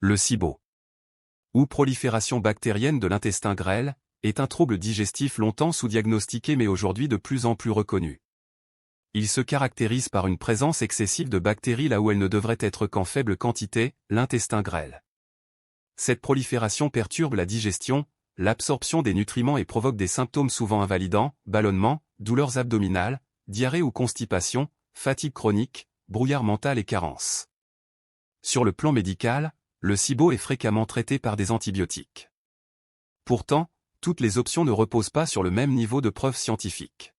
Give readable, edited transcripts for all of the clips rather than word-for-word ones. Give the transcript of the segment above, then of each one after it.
Le SIBO, ou prolifération bactérienne de l'intestin grêle, est un trouble digestif longtemps sous-diagnostiqué mais aujourd'hui de plus en plus reconnu. Il se caractérise par une présence excessive de bactéries là où elles ne devraient être qu'en faible quantité, l'intestin grêle. Cette prolifération perturbe la digestion, l'absorption des nutriments et provoque des symptômes souvent invalidants, ballonnements, douleurs abdominales, diarrhée ou constipation, fatigue chronique, brouillard mental et carence. Sur le plan médical, le SIBO est fréquemment traité par des antibiotiques. Pourtant, toutes les options ne reposent pas sur le même niveau de preuve scientifique.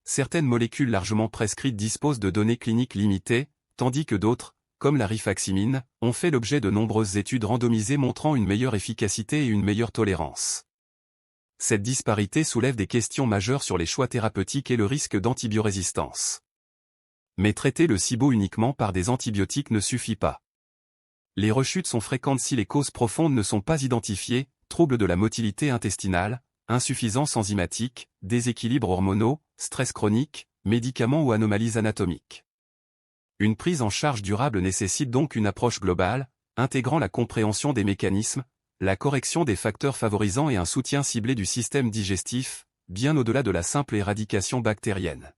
Certaines molécules largement prescrites disposent de données cliniques limitées, tandis que d'autres, comme la rifaximine, ont fait l'objet de nombreuses études randomisées montrant une meilleure efficacité et une meilleure tolérance. Cette disparité soulève des questions majeures sur les choix thérapeutiques et le risque d'antibiorésistance. Mais traiter le SIBO uniquement par des antibiotiques ne suffit pas. Les rechutes sont fréquentes si les causes profondes ne sont pas identifiées, troubles de la motilité intestinale, insuffisance enzymatique, déséquilibres hormonaux, stress chronique, médicaments ou anomalies anatomiques. Une prise en charge durable nécessite donc une approche globale, intégrant la compréhension des mécanismes, la correction des facteurs favorisants et un soutien ciblé du système digestif, bien au-delà de la simple éradication bactérienne.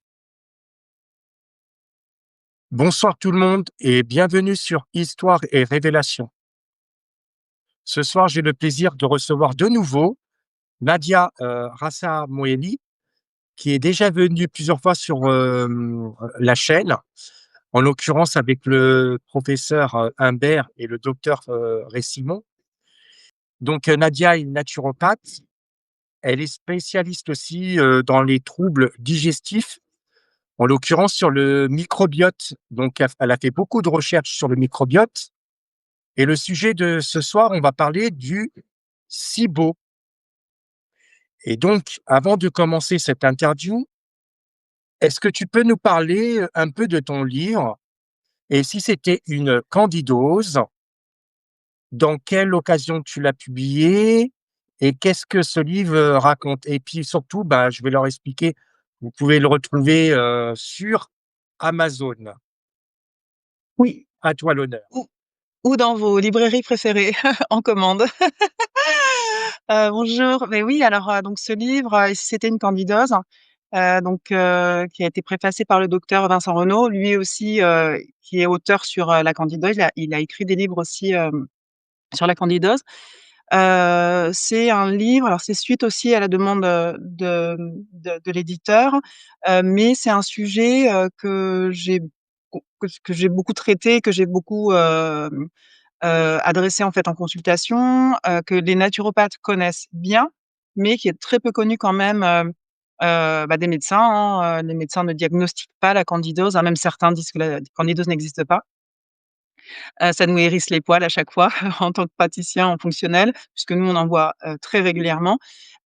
Bonsoir tout le monde et bienvenue sur Histoire et Révélation. Ce soir, j'ai le plaisir de recevoir de nouveau Nadia Rassa Moeli, qui est déjà venue plusieurs fois sur la chaîne, en l'occurrence avec le professeur Humbert et le docteur Récimon. Donc Nadia est naturopathe, elle est spécialiste aussi dans les troubles digestifs, en l'occurrence sur le microbiote. Donc elle a fait beaucoup de recherches sur le microbiote. Et le sujet de ce soir, on va parler du SIBO. Et donc, avant de commencer cette interview, est-ce que tu peux nous parler un peu de ton livre et si c'était une candidose, dans quelle occasion tu l'as publié et qu'est-ce que ce livre raconte? Et puis surtout, je vais leur expliquer, vous pouvez le retrouver sur Amazon. Oui, À toi l'honneur. ou dans vos librairies préférées en commande. Bonjour. Mais oui, alors donc ce livre, c'était une candidose, qui a été préfacé par le docteur Vincent Renaud, lui aussi qui est auteur sur la candidose. Il a écrit des livres aussi sur la candidose. C'est un livre, alors c'est suite aussi à la demande de l'éditeur, mais c'est un sujet que j'ai beaucoup traité, que j'ai beaucoup adressé en fait en consultation, que les naturopathes connaissent bien, mais qui est très peu connu quand même, des médecins, hein. Les médecins ne diagnostiquent pas la candidose, hein, même certains disent que la candidose n'existe pas. Ça nous hérisse les poils à chaque fois en tant que praticien en fonctionnel, puisque nous on en voit, très régulièrement.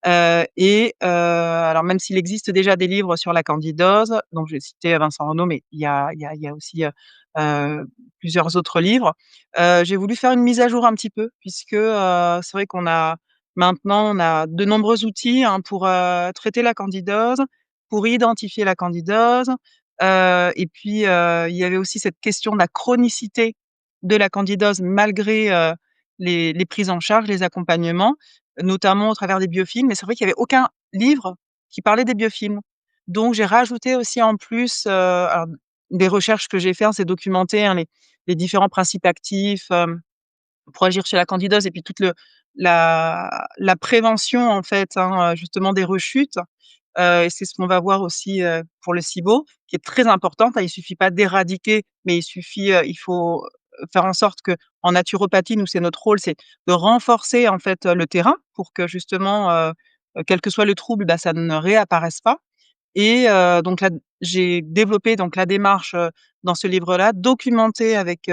Alors même s'il existe déjà des livres sur la candidose, donc j'ai cité Vincent Renaud, mais il y a aussi, plusieurs autres livres. J'ai voulu faire une mise à jour un petit peu puisque, c'est vrai maintenant on a de nombreux outils, hein, pour, traiter la candidose, pour identifier la candidose, et puis, il y avait aussi cette question de la chronicité de la candidose malgré, les prises en charge, les accompagnements, notamment au travers des biofilms. Mais c'est vrai qu'il y avait aucun livre qui parlait des biofilms. Donc j'ai rajouté aussi en plus, alors des recherches que j'ai fait, hein, c'est documenté, hein, les différents principes actifs, pour agir chez la candidose et puis toute la prévention en fait, hein, justement des rechutes. Et c'est ce qu'on va voir aussi, pour le SIBO, qui est très importante, hein. Il suffit pas d'éradiquer, mais il faut faire en sorte qu'en naturopathie, nous, c'est notre rôle, c'est de renforcer en fait, le terrain pour que justement, quel que soit le trouble, ça ne réapparaisse pas. Et donc là, j'ai développé donc la démarche, dans ce livre-là, documenté avec,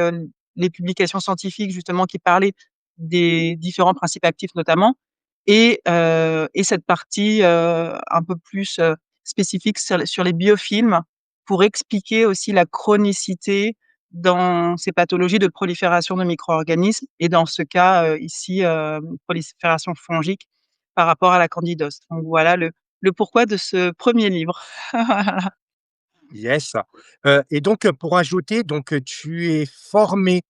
les publications scientifiques justement qui parlaient des différents principes actifs notamment et cette partie, un peu plus, spécifique sur les biofilms pour expliquer aussi la chronicité dans ces pathologies de prolifération de micro-organismes et dans ce cas, ici, prolifération fongique par rapport à la candidose. Donc voilà le pourquoi de ce premier livre. Yes. Et donc, pour ajouter, donc, tu es formé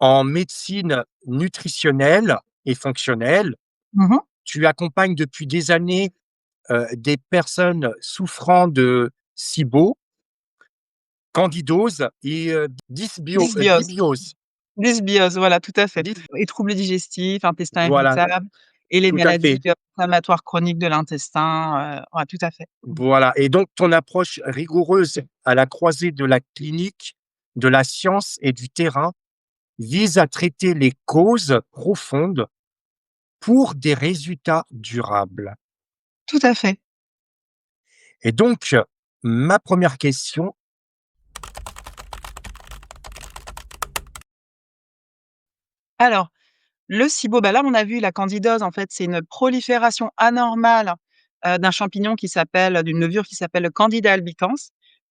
en médecine nutritionnelle et fonctionnelle. Mmh. Tu accompagnes depuis des années, des personnes souffrant de SIBO, candidose et Dysbiose. dybiose. Dysbiose, voilà, tout à fait. Dys Et troubles digestifs, intestin Voilà, irritable et les tout à maladies fait. inflammatoires chroniques de l'intestin, ouais, tout à fait. Mmh. Voilà et donc ton approche rigoureuse à la croisée de la clinique, de la science et du terrain vise à traiter les causes profondes pour des résultats durables. Tout à fait. Et donc, ma première question, Alors, le SIBO, bah, là, on a vu la candidose, en fait, c'est une prolifération anormale, d'un champignon d'une levure qui s'appelle le Candida albicans,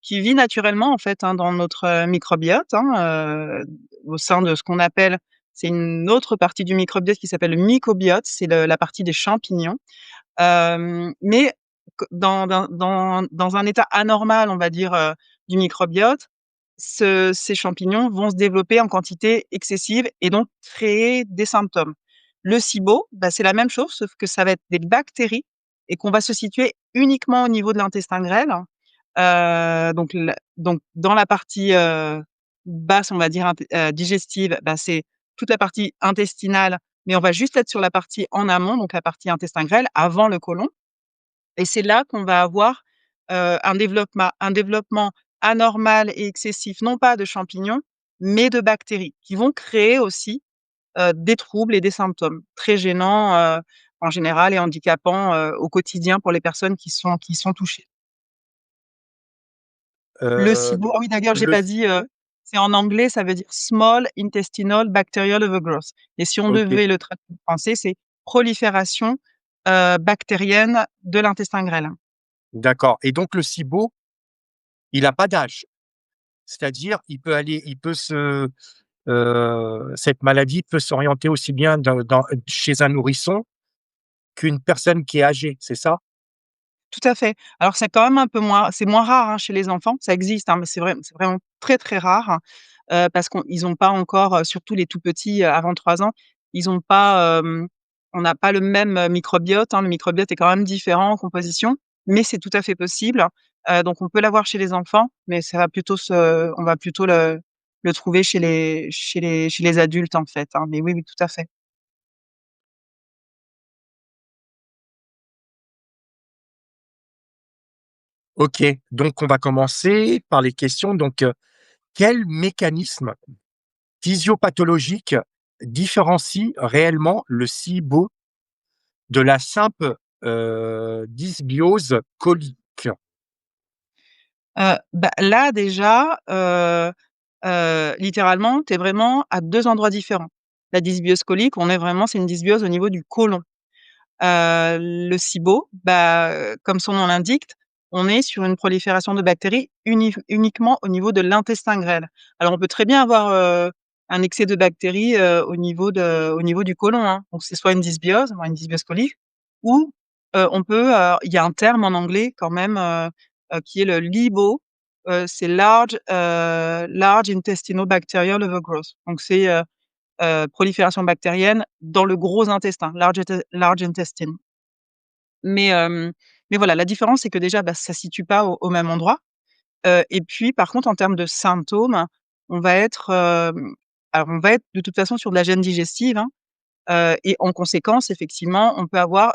qui vit naturellement, en fait, hein, dans notre, microbiote, hein, au sein de ce qu'on appelle c'est une autre partie du microbiote qui s'appelle le mycobiote, c'est la partie des champignons. Mais q dans un état anormal, on va dire, du microbiote, ces champignons vont se développer en quantité excessive et donc créer des symptômes. Le SIBO, bah, c'est la même chose, sauf que ça va être des bactéries et qu'on va se situer uniquement au niveau de l'intestin grêle. Donc dans la partie, basse, on va dire digestive, bah, c'est toute la partie intestinale, mais on va juste être sur la partie en amont, donc la partie intestin grêle, avant le côlon et c'est là qu'on va avoir, un développement anormal et excessif, non pas de champignons, mais de bactéries qui vont créer aussi, des troubles et des symptômes très gênants, en général et handicapants, au quotidien pour les personnes qui sont touchées. Le heu, SIBO, ah oui, d'ailleurs, j'ai le pas dit, c'est en anglais, ça veut dire Small Intestinal Bacterial Overgrowth et si on OK, devait le traduire en français, c'est prolifération, bactérienne de l'intestin grêle. d'accord et donc le SIBO, il a pas d'âge? C'est-à-dire, il peut se cette maladie peut s'orienter aussi bien chez un nourrisson qu'une personne qui est âgée, c'est ça? Tout à fait. Alors c'est quand même un peu moins rare, hein, chez les enfants, ça existe, hein, mais c'est vraiment très, très rare, parce qu'ils ont pas encore, surtout les tout petits, avant 3 ans, ils ont pas, on n'a pas le même, microbiote, hein. Le microbiote est quand même différent en composition, mais c'est tout à fait possible. Donc on peut l'avoir chez les enfants, mais on va plutôt le trouver chez les adultes, en fait, hein. Mais oui, oui, tout à fait. OK, donc on va commencer par les questions donc, quel mécanisme physiopathologique différencie réellement le SIBO de la simple, dysbiose colique? Bah, là déjà, littéralement, tu es vraiment à 2 endroits différents. La dysbiose colique, c'est une dysbiose au niveau du côlon. Le SIBO, bah, comme son nom l'indique, on est sur une prolifération de bactéries uniquement au niveau de l'intestin grêle. Alors on peut très bien avoir, un excès de bactéries, au niveau du côlon, hein. Donc c'est soit une dysbiose colique ou, il y a un terme en anglais quand même, qui est le LIBO, c'est Large Intestinal Bacterial Overgrowth. Donc c'est, prolifération bactérienne dans le gros intestin, large intestine. Mais, mais voilà, la différence, c'est que déjà, bah, ça ne se situe pas au même endroit, et puis par contre en termes de symptômes, on va être, on va être de toute façon sur de la gêne digestive, hein, et en conséquence, effectivement, on peut avoir,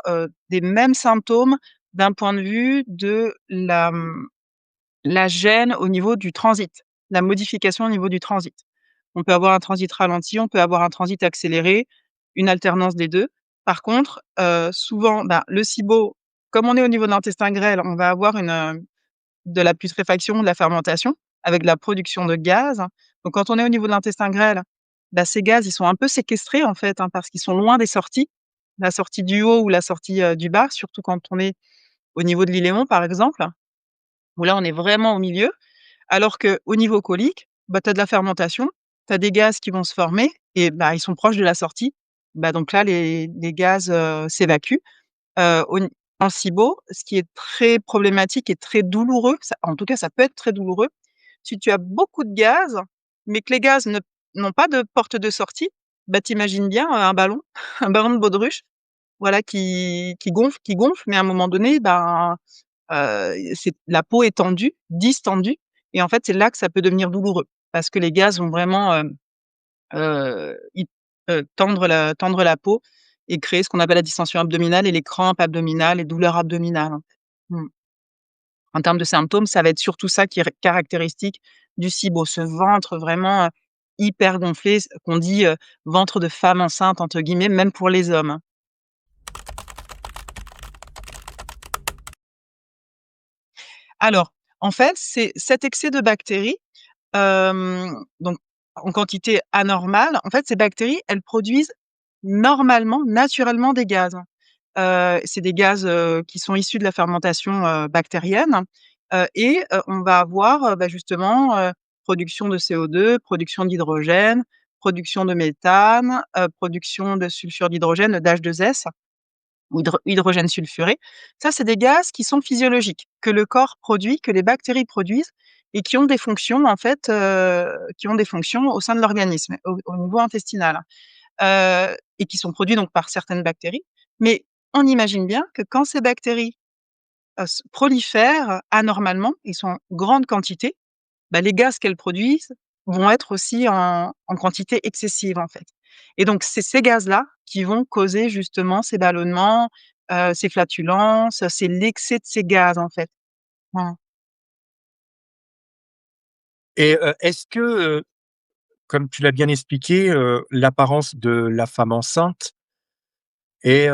des mêmes symptômes d'un point de vue de la gêne au niveau du transit, la modification au niveau du transit. On peut avoir un transit ralenti, on peut avoir un transit accéléré, une alternance des 2. Par contre, souvent, bah, le SIBO, comme on est au niveau de l'intestin grêle, on va avoir de la putréfaction, de la fermentation avec de la production de gaz. Donc quand on est au niveau de l'intestin grêle, bah, ces gaz, ils sont un peu séquestrés en fait, hein, parce qu'ils sont loin des sorties, la sortie du haut ou la sortie, du bas, surtout quand on est au niveau de l'iléon, par exemple, où là, on est vraiment au milieu. Alors qu'au niveau colique, bah, tu as de la fermentation, tu as des gaz qui vont se former et bah, ils sont proches de la sortie. Bah, donc là, les gaz, s'évacuent. Au n En SIBO, ce qui est très problématique et très douloureux, ça en tout cas, ça peut être très douloureux, si tu as beaucoup de gaz, mais que les gaz ne n'ont pas de porte de sortie, bah, tu bien, un ballon, un ballon de baudruche, voilà, qui gonfle, mais à un moment donné, ben, c'est la peau est tendue, distendue et en fait, c'est là que ça peut devenir douloureux parce que les gaz vont vraiment, ils tendre la peau et créer ce qu'on appelle la distension abdominale et les crampes abdominales, les douleurs abdominales, en fait. Mmh. En termes de symptômes, ça va être surtout ça qui est caractéristique du SIBO, ce ventre vraiment, hyper gonflé, qu'on dit, «ventre de femme enceinte» entre guillemets, même pour les hommes, hein. Alors, en fait, c'est cet excès de bactéries, donc en quantité anormale, en fait, ces bactéries, elles produisent normalement, naturellement des gaz. C'est des gaz, qui sont issus de la fermentation, bactérienne, on va avoir, bah, justement, production de CO2, production d'hydrogène, production de méthane, production de sulfure d'hydrogène, d'H2S ou hydrogène sulfuré. Ça, c'est des gaz qui sont physiologiques, que le corps produit, que les bactéries produisent et qui ont des fonctions en fait, qui ont des fonctions au sein de l'organisme, au niveau intestinal, et qui sont produits donc par certaines bactéries. Mais on imagine bien que quand ces bactéries, s prolifèrent anormalement et sont en grande quantité, bah, les gaz qu'elles produisent vont être aussi en quantité excessive, en fait. Et donc c'est ces gaz-là qui vont causer justement ces ballonnements, ces flatulences, c'est l'excès de ces gaz, en fait. Voilà. Et est-ce que, comme tu l'as bien expliqué, l'apparence de la femme enceinte et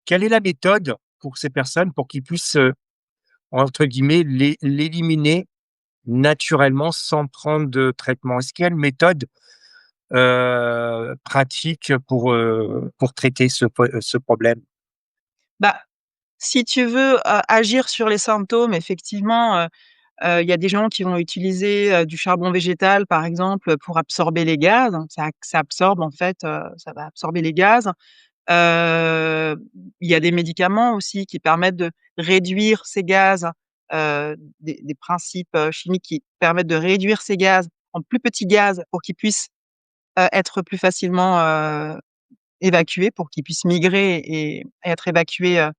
quelle est la méthode pour ces personnes pour qu'ils puissent, entre guillemets, «l'éliminer» naturellement sans prendre de traitement? Est-ce qu'il y a une méthode, pratique pour traiter ce problème? Bah, si tu veux, agir sur les symptômes, effectivement, il y a des gens qui vont utiliser, du charbon végétal, par exemple, pour absorber les gaz. Ça absorbe en fait, ça va absorber les gaz. Il y a des médicaments aussi qui permettent de réduire ces gaz, des principes, chimiques qui permettent de réduire ces gaz en plus petits gaz pour qu'ils puissent, être plus facilement, évacués, pour qu'ils puissent migrer et être évacués,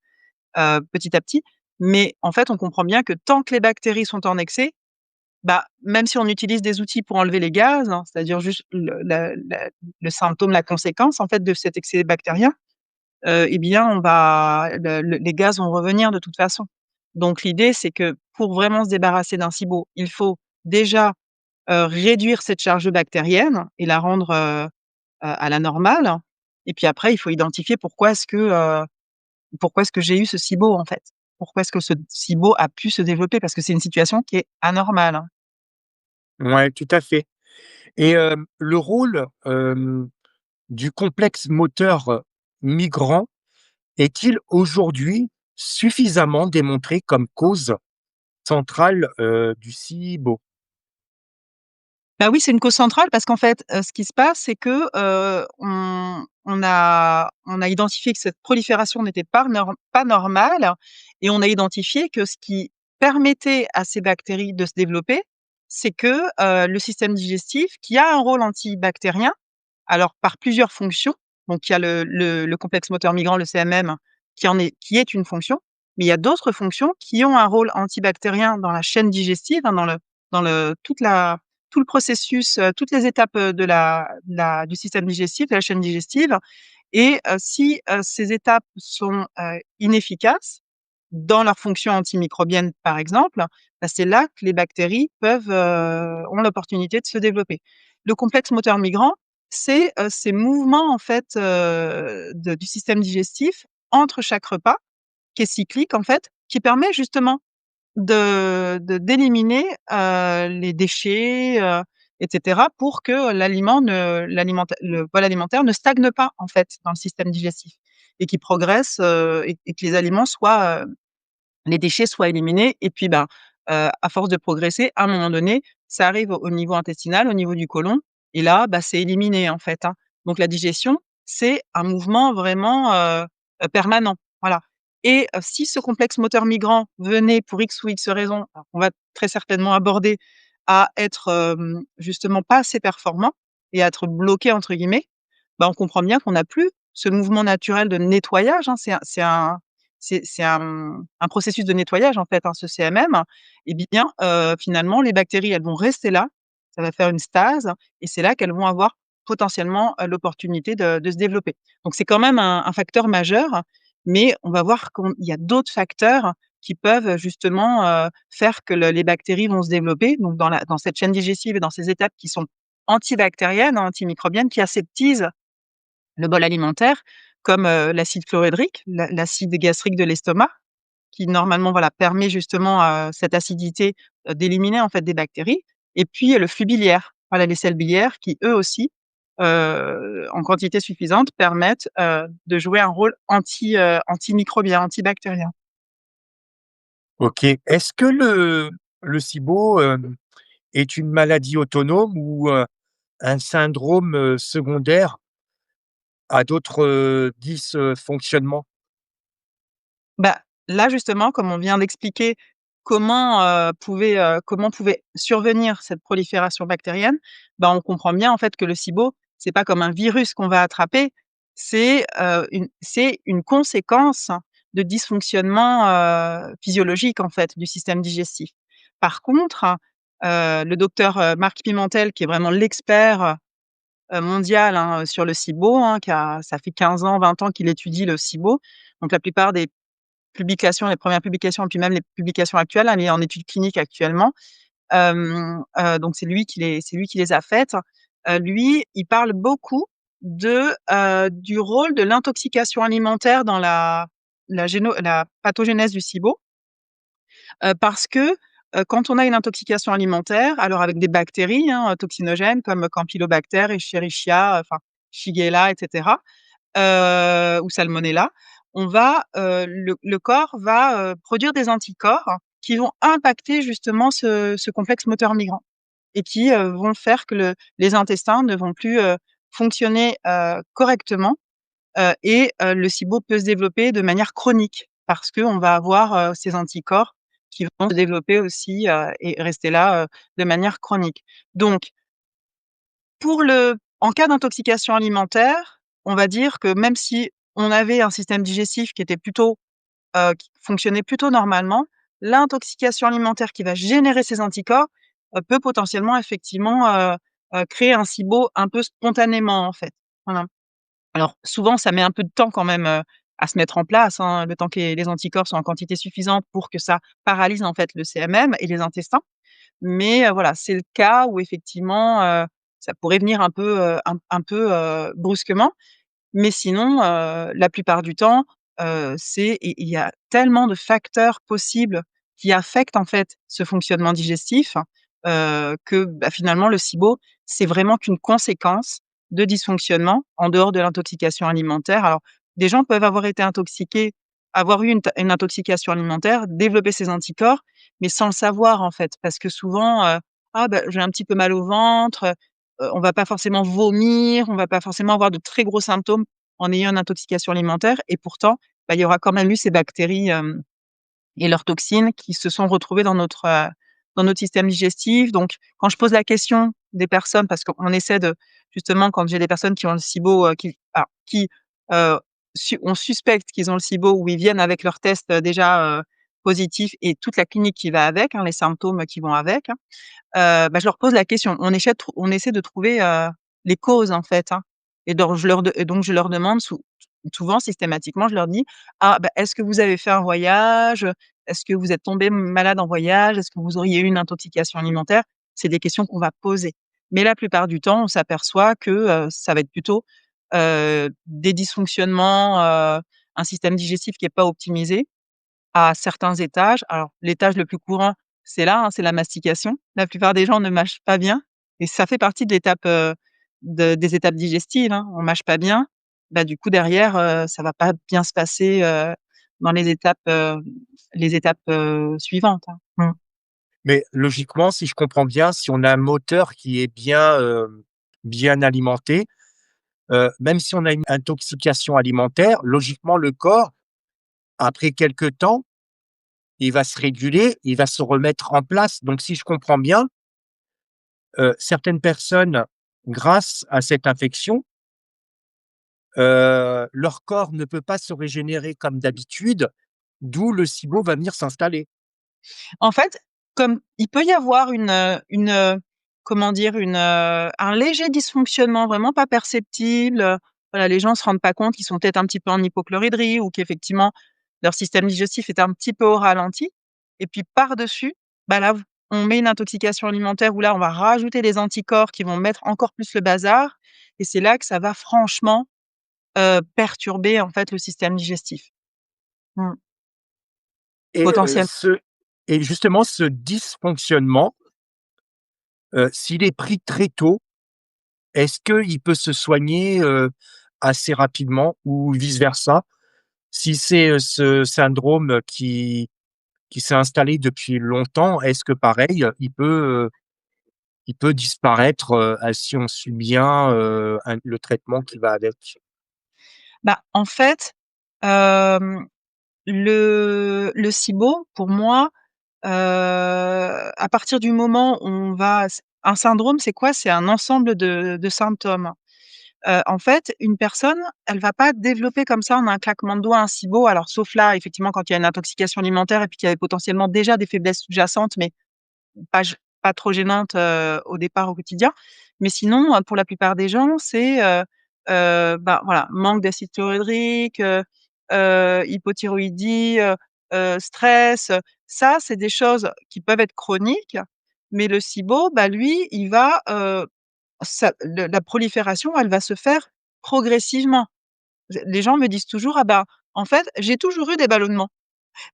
petit à petit. Mais en fait, on comprend bien que tant que les bactéries sont en excès, bah, même si on utilise des outils pour enlever les gaz, hein, c'est-à-dire juste le symptôme, la conséquence en fait de cet excès bactérien, et bien, on va les gaz vont revenir de toute façon. Donc l'idée, c'est que pour vraiment se débarrasser d'un SIBO, il faut déjà, réduire cette charge bactérienne et la rendre, à la normale et puis après, il faut identifier pourquoi est-ce que j'ai eu ce SIBO, en fait? Pourquoi est-ce que ce SIBO a pu se développer? Parce que c'est une situation qui est anormale, hein. Ouais, tout à fait. Et le rôle, du complexe moteur, migrant est-il aujourd'hui suffisamment démontré comme cause centrale, du SIBO? Bah, oui, c'est une cause centrale parce qu'en fait, ce qui se passe, c'est que, on a identifié que cette prolifération n'était pas normale et on a identifié que ce qui permettait à ces bactéries de se développer, c'est que, le système digestif qui a un rôle antibactérien, alors par plusieurs fonctions, donc il y a le complexe moteur migrant, le CMM, qui est une fonction, mais il y a d'autres fonctions qui ont un rôle antibactérien dans la chaîne digestive, hein, dans tout le processus, toutes les étapes, du système digestif, de la chaîne digestive et si, ces étapes sont, inefficaces dans leur fonction antimicrobienne, par exemple, bah, c'est là que les bactéries ont l'opportunité de se développer. Le complexe moteur migrant, c'est, ces mouvements en fait, du système digestif entre chaque repas, qui est cyclique en fait, qui permet justement d'éliminer, les déchets, et cetera pour que le bol alimentaire ne stagne pas, en fait, dans le système digestif et qu'il progresse, et que les déchets soient éliminés et puis, ben, à force de progresser, à un moment donné, ça arrive au niveau intestinal, au niveau du côlon et là, bah, c'est éliminé, en fait, hein. Donc la digestion, c'est un mouvement vraiment, permanent, voilà et si ce complexe moteur migrant venait pour X ou X raison, alors qu'on va très certainement aborder, à être, justement pas assez performant, et à être «bloqué» entre guillemets, bah, on comprend bien qu'on n'a plus ce mouvement naturel de nettoyage, hein. C'est un processus de nettoyage en fait, hein, ce CMM. Et bien, finalement les bactéries, elles vont rester là, ça va faire une stase et c'est là qu'elles vont avoir potentiellement, l'opportunité de se développer. Donc c'est quand même un facteur majeur, mais on va voir qu'il y a d'autres facteurs qui peuvent justement, faire que les bactéries vont se développer. Donc dans cette chaîne digestive et dans ces étapes qui sont antibactériennes, hein, antimicrobiennes, qui aseptisent le bol alimentaire, comme, l'acide chlorhydrique, l'acide gastrique de l'estomac, qui normalement, voilà, permet justement à cette acidité, d'éliminer en fait des bactéries. Et puis, le flux biliaire, voilà, les sels biliaires qui eux aussi, en quantité suffisante, permettent, de jouer un rôle antimicrobien, antibactérien. OK. Est-ce que le SIBO, est une maladie autonome ou, un syndrome, secondaire à d'autres, dysfonctionnements? Bah, là, justement, comme on vient d'expliquer comment pouvait survenir cette prolifération bactérienne, bah, on comprend bien, en fait, que le SIBO, c'est pas comme un virus qu'on va attraper, c'est une conséquence de dysfonctionnement, physiologique, en fait, du système digestif. Par contre, le docteur, Marc Pimentel, qui est vraiment l'expert, mondial, hein, sur le SIBO, hein, ça fait 15 ans, 20 ans qu'il étudie le SIBO. Donc la plupart des publications, les premières publications et puis même les publications actuelles, hein, il est en études cliniques actuellement. Donc c'est lui qui les a faites. Lui, il parle beaucoup du rôle de l'intoxication alimentaire dans la pathogénèse du SIBO, parce que, quand on a une intoxication alimentaire, alors avec des bactéries, hein, toxinogènes comme Campylobacter, Escherichia, enfin Shigella et cetera, ou Salmonella, le corps va, produire des anticorps qui vont impacter justement ce complexe moteur migrant et qui, vont faire que les intestins ne vont plus, fonctionner, correctement, le SIBO peut se développer de manière chronique parce qu'on va avoir, ces anticorps qui vont se développer aussi, et rester là, de manière chronique. Donc en cas d'intoxication alimentaire, on va dire que même si on avait un système digestif qui fonctionnait plutôt normalement, l'intoxication alimentaire qui va générer ces anticorps, peut potentiellement effectivement, créer un SIBO un peu spontanément, en fait. Voilà. Alors souvent, ça met un peu de temps quand même, à se mettre en place, hein, le temps que les anticorps soient en quantité suffisante pour que ça paralyse en fait le CMM et les intestins. Mais voilà, c'est le cas où effectivement, ça pourrait venir un peu brusquement. Mais sinon, la plupart du temps, il y a tellement de facteurs possibles qui affectent en fait ce fonctionnement digestif, que, bah, finalement le SIBO, c'est vraiment qu'une conséquence de dysfonctionnement en dehors de l'intoxication alimentaire. Alors, des gens peuvent avoir été intoxiqués, avoir eu une intoxication alimentaire, développer ces anticorps, mais sans le savoir en fait. Parce que souvent, «Ah bah, j'ai un petit peu mal au ventre», on va pas forcément vomir, on va pas forcément avoir de très gros symptômes en ayant une intoxication alimentaire et pourtant, bah, il y aura quand même eu ces bactéries, et leurs toxines qui se sont retrouvées dans notre système digestif. Donc quand je pose la question des personnes parce qu'on essaie de justement quand j'ai des personnes qui ont le SIBO, heu, on suspecte qu'ils ont le SIBO ou ils viennent avec leur test, déjà, positif et toute la clinique qui va avec, hein, les symptômes qui vont avec, hein. Bah, je leur pose la question. On essaie de trouver, les causes, en fait, hein, et donc je leur demande souvent, systématiquement, je leur dis: «Ah, bah, est-ce que vous avez fait un voyage? Est-ce que vous êtes tombé malade en voyage? Est-ce que vous auriez eu une intoxication alimentaire?» C'est des questions qu'on va poser. Mais la plupart du temps, on s'aperçoit que, ça va être plutôt, des dysfonctionnements, un système digestif qui est pas optimisé à certains étages. Alors, l'étage le plus courant, c'est là, hein, c'est la mastication. La plupart des gens ne mâchent pas bien et ça fait partie de l'étape, des étapes digestives, hein. On mâche pas bien, bah, du coup derrière, ça va pas bien se passer, dans les étapes, suivantes, hein. Mmh. Mais logiquement, si je comprends bien, si on a un moteur qui est bien, bien alimenté, même si on a une intoxication alimentaire, logiquement, le corps, après quelque temps, il va se réguler, il va se remettre en place. Donc si je comprends bien, certaines personnes grâce à cette infection, leur corps ne peut pas se régénérer comme d'habitude, d'où le SIBO va venir s'installer. En fait, comme il peut y avoir comment dire? Un léger dysfonctionnement vraiment pas perceptible, voilà, les gens se rendent pas compte qu'ils sont peut-être un petit peu en hypochlorhydrie ou qu'effectivement leur système digestif est un petit peu au ralenti et puis par-dessus, bah, là, on met une intoxication alimentaire où là, on va rajouter des anticorps qui vont mettre encore plus le bazar et c'est là que ça va franchement, perturber, en fait, le système digestif. Mmh. Et Potentiel ce et justement ce dysfonctionnement, s'il est pris très tôt, est-ce qu'il peut se soigner, assez rapidement ou vice versa? Si c'est, ce syndrome qui s'est installé depuis longtemps, est-ce que pareil, il peut disparaître, si on suit bien, le traitement qui va avec? Bah, en fait, hem, le SIBO, pour moi, à partir du moment où on va un syndrome, c'est quoi? C'est un ensemble de symptômes. En fait, une personne, elle va pas développer comme ça en un claquement de doigts un SIBO, alors sauf là, effectivement, quand il y a une intoxication alimentaire et puis qu'il y avait potentiellement déjà des faiblesses sous-jacentes, mais pas trop gênantes, au départ, au quotidien. Mais sinon, pour la plupart des gens, c'est, bah, voilà, manque d'acide chlorhydrique, hypothyroïdie, stress, ça, c'est des choses qui peuvent être chroniques, mais le SIBO, bah, lui, il va, la prolifération, elle va se faire progressivement. Les gens me disent toujours: «Ah bah, en fait, j'ai toujours eu des ballonnements».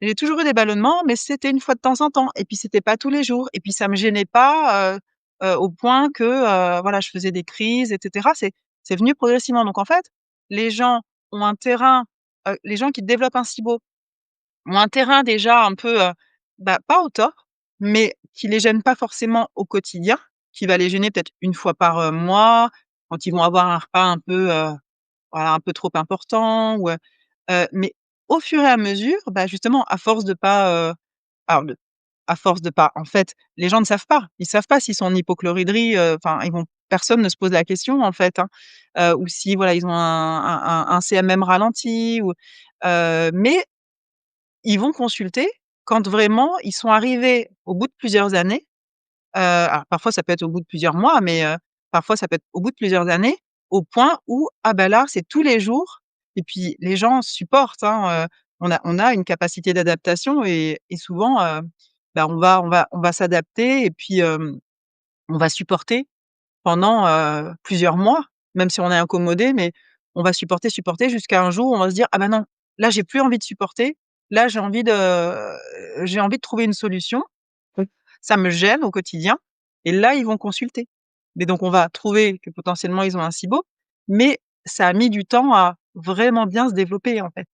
J'ai toujours eu des ballonnements, mais c'était une fois de temps en temps et puis c'était pas tous les jours et puis ça me gênait pas, au point que, voilà, je faisais des crises et cetera. C'est venu progressivement donc en fait, les gens ont un terrain, les gens qui développent un SIBO ont un terrain déjà un peu, bah, pas au top, mais qui les gêne pas forcément au quotidien, qui va les gêner peut-être une fois par, mois, quand ils vont avoir un repas un peu, voilà, un peu trop important ou mais au fur et à mesure, bah, justement, à force de pas, alors de à force de pas en fait, les gens ne savent pas. Ils savent pas s'ils sont en hypochlorhydrie, enfin, ils vont personne ne se pose la question, en fait, hein, ou si, voilà, ils ont un CMM ralenti ou mais ils vont consulter quand vraiment ils sont arrivés au bout de plusieurs années. Alors parfois ça peut être au bout de plusieurs mois, mais parfois ça peut être au bout de plusieurs années, au point où, ah bah là, c'est tous les jours et puis les gens supportent, hein, on a une capacité d'adaptation et souvent, bah, on va s'adapter et puis, on va supporter pendant, plusieurs mois, même si on est incommodé, mais on va supporter, supporter jusqu'à un jour où on va se dire: «Ah bah non, là j'ai plus envie de supporter, là j'ai envie de trouver une solution». Oui. Ça me gêne au quotidien et là, ils vont consulter. Mais donc on va trouver que potentiellement ils ont un SIBO, mais ça a mis du temps à vraiment bien se développer, en fait.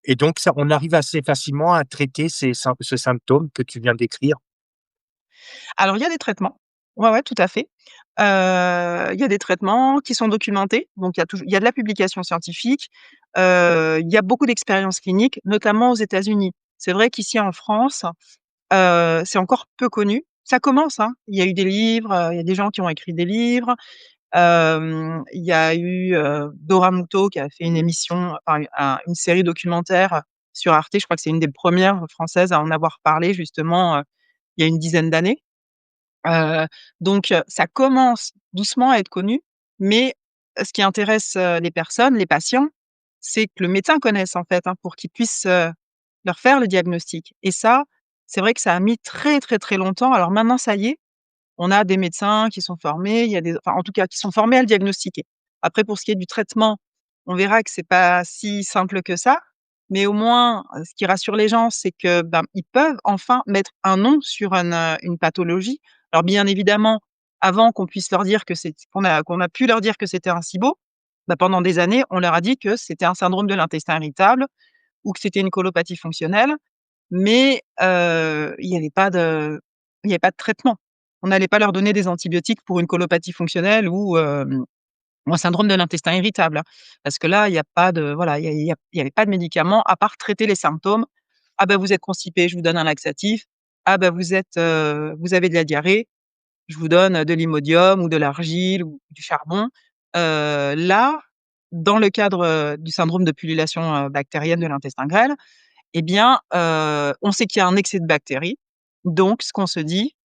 Et donc ça, on arrive assez facilement à traiter ce symptôme que tu viens décrire? Alors il y a des traitements. Ouais, ouais, tout à fait. Il y a des traitements qui sont documentés, donc il y a de la publication scientifique, il y a beaucoup d'expériences cliniques, notamment aux États-Unis. C'est vrai qu'ici en France, c'est encore peu connu. Ça commence, hein. Il y a eu des livres, il y a des gens qui ont écrit des livres. Il y a eu, Dora Muto qui a fait une émission, enfin une série documentaire sur Arte. Je crois que c'est une des premières françaises à en avoir parlé justement, il y a une dizaine d'années. Heu, donc ça commence doucement à être connu, mais ce qui intéresse, les personnes, les patients, c'est que le médecin connaisse en fait, hein, pour qu'il puisse, leur faire le diagnostic et ça, c'est vrai que ça a mis très, très, très longtemps. Alors maintenant ça y est, on a des médecins qui sont formés, il y a des enfin en tout cas qui sont formés à le diagnostiquer. Après pour ce qui est du traitement, on verra que c'est pas si simple que ça, mais au moins, ce qui rassure les gens, c'est que, ben, ils peuvent enfin mettre un nom sur une pathologie. Alors bien évidemment, avant qu'on puisse leur dire que qu'on a pu leur dire que c'était un SIBO, bah, pendant des années, on leur a dit que c'était un syndrome de l'intestin irritable ou que c'était une colopathie fonctionnelle, mais il y avait pas de traitement. On n'allait pas leur donner des antibiotiques pour une colopathie fonctionnelle ou un syndrome de l'intestin irritable, hein. Parce que là, il y a pas de voilà, il y avait pas de médicaments à part traiter les symptômes. «Ah bah, vous êtes constipé, je vous donne un laxatif. Ah bah, vous avez de la diarrhée». je vous donne de l'Imodium ou de l'argile ou du charbon. Là, dans le cadre, du syndrome de pullulation, bactérienne de l'intestin grêle, eh bien, on sait qu'il y a un excès de bactéries. Donc ce qu'on se dit,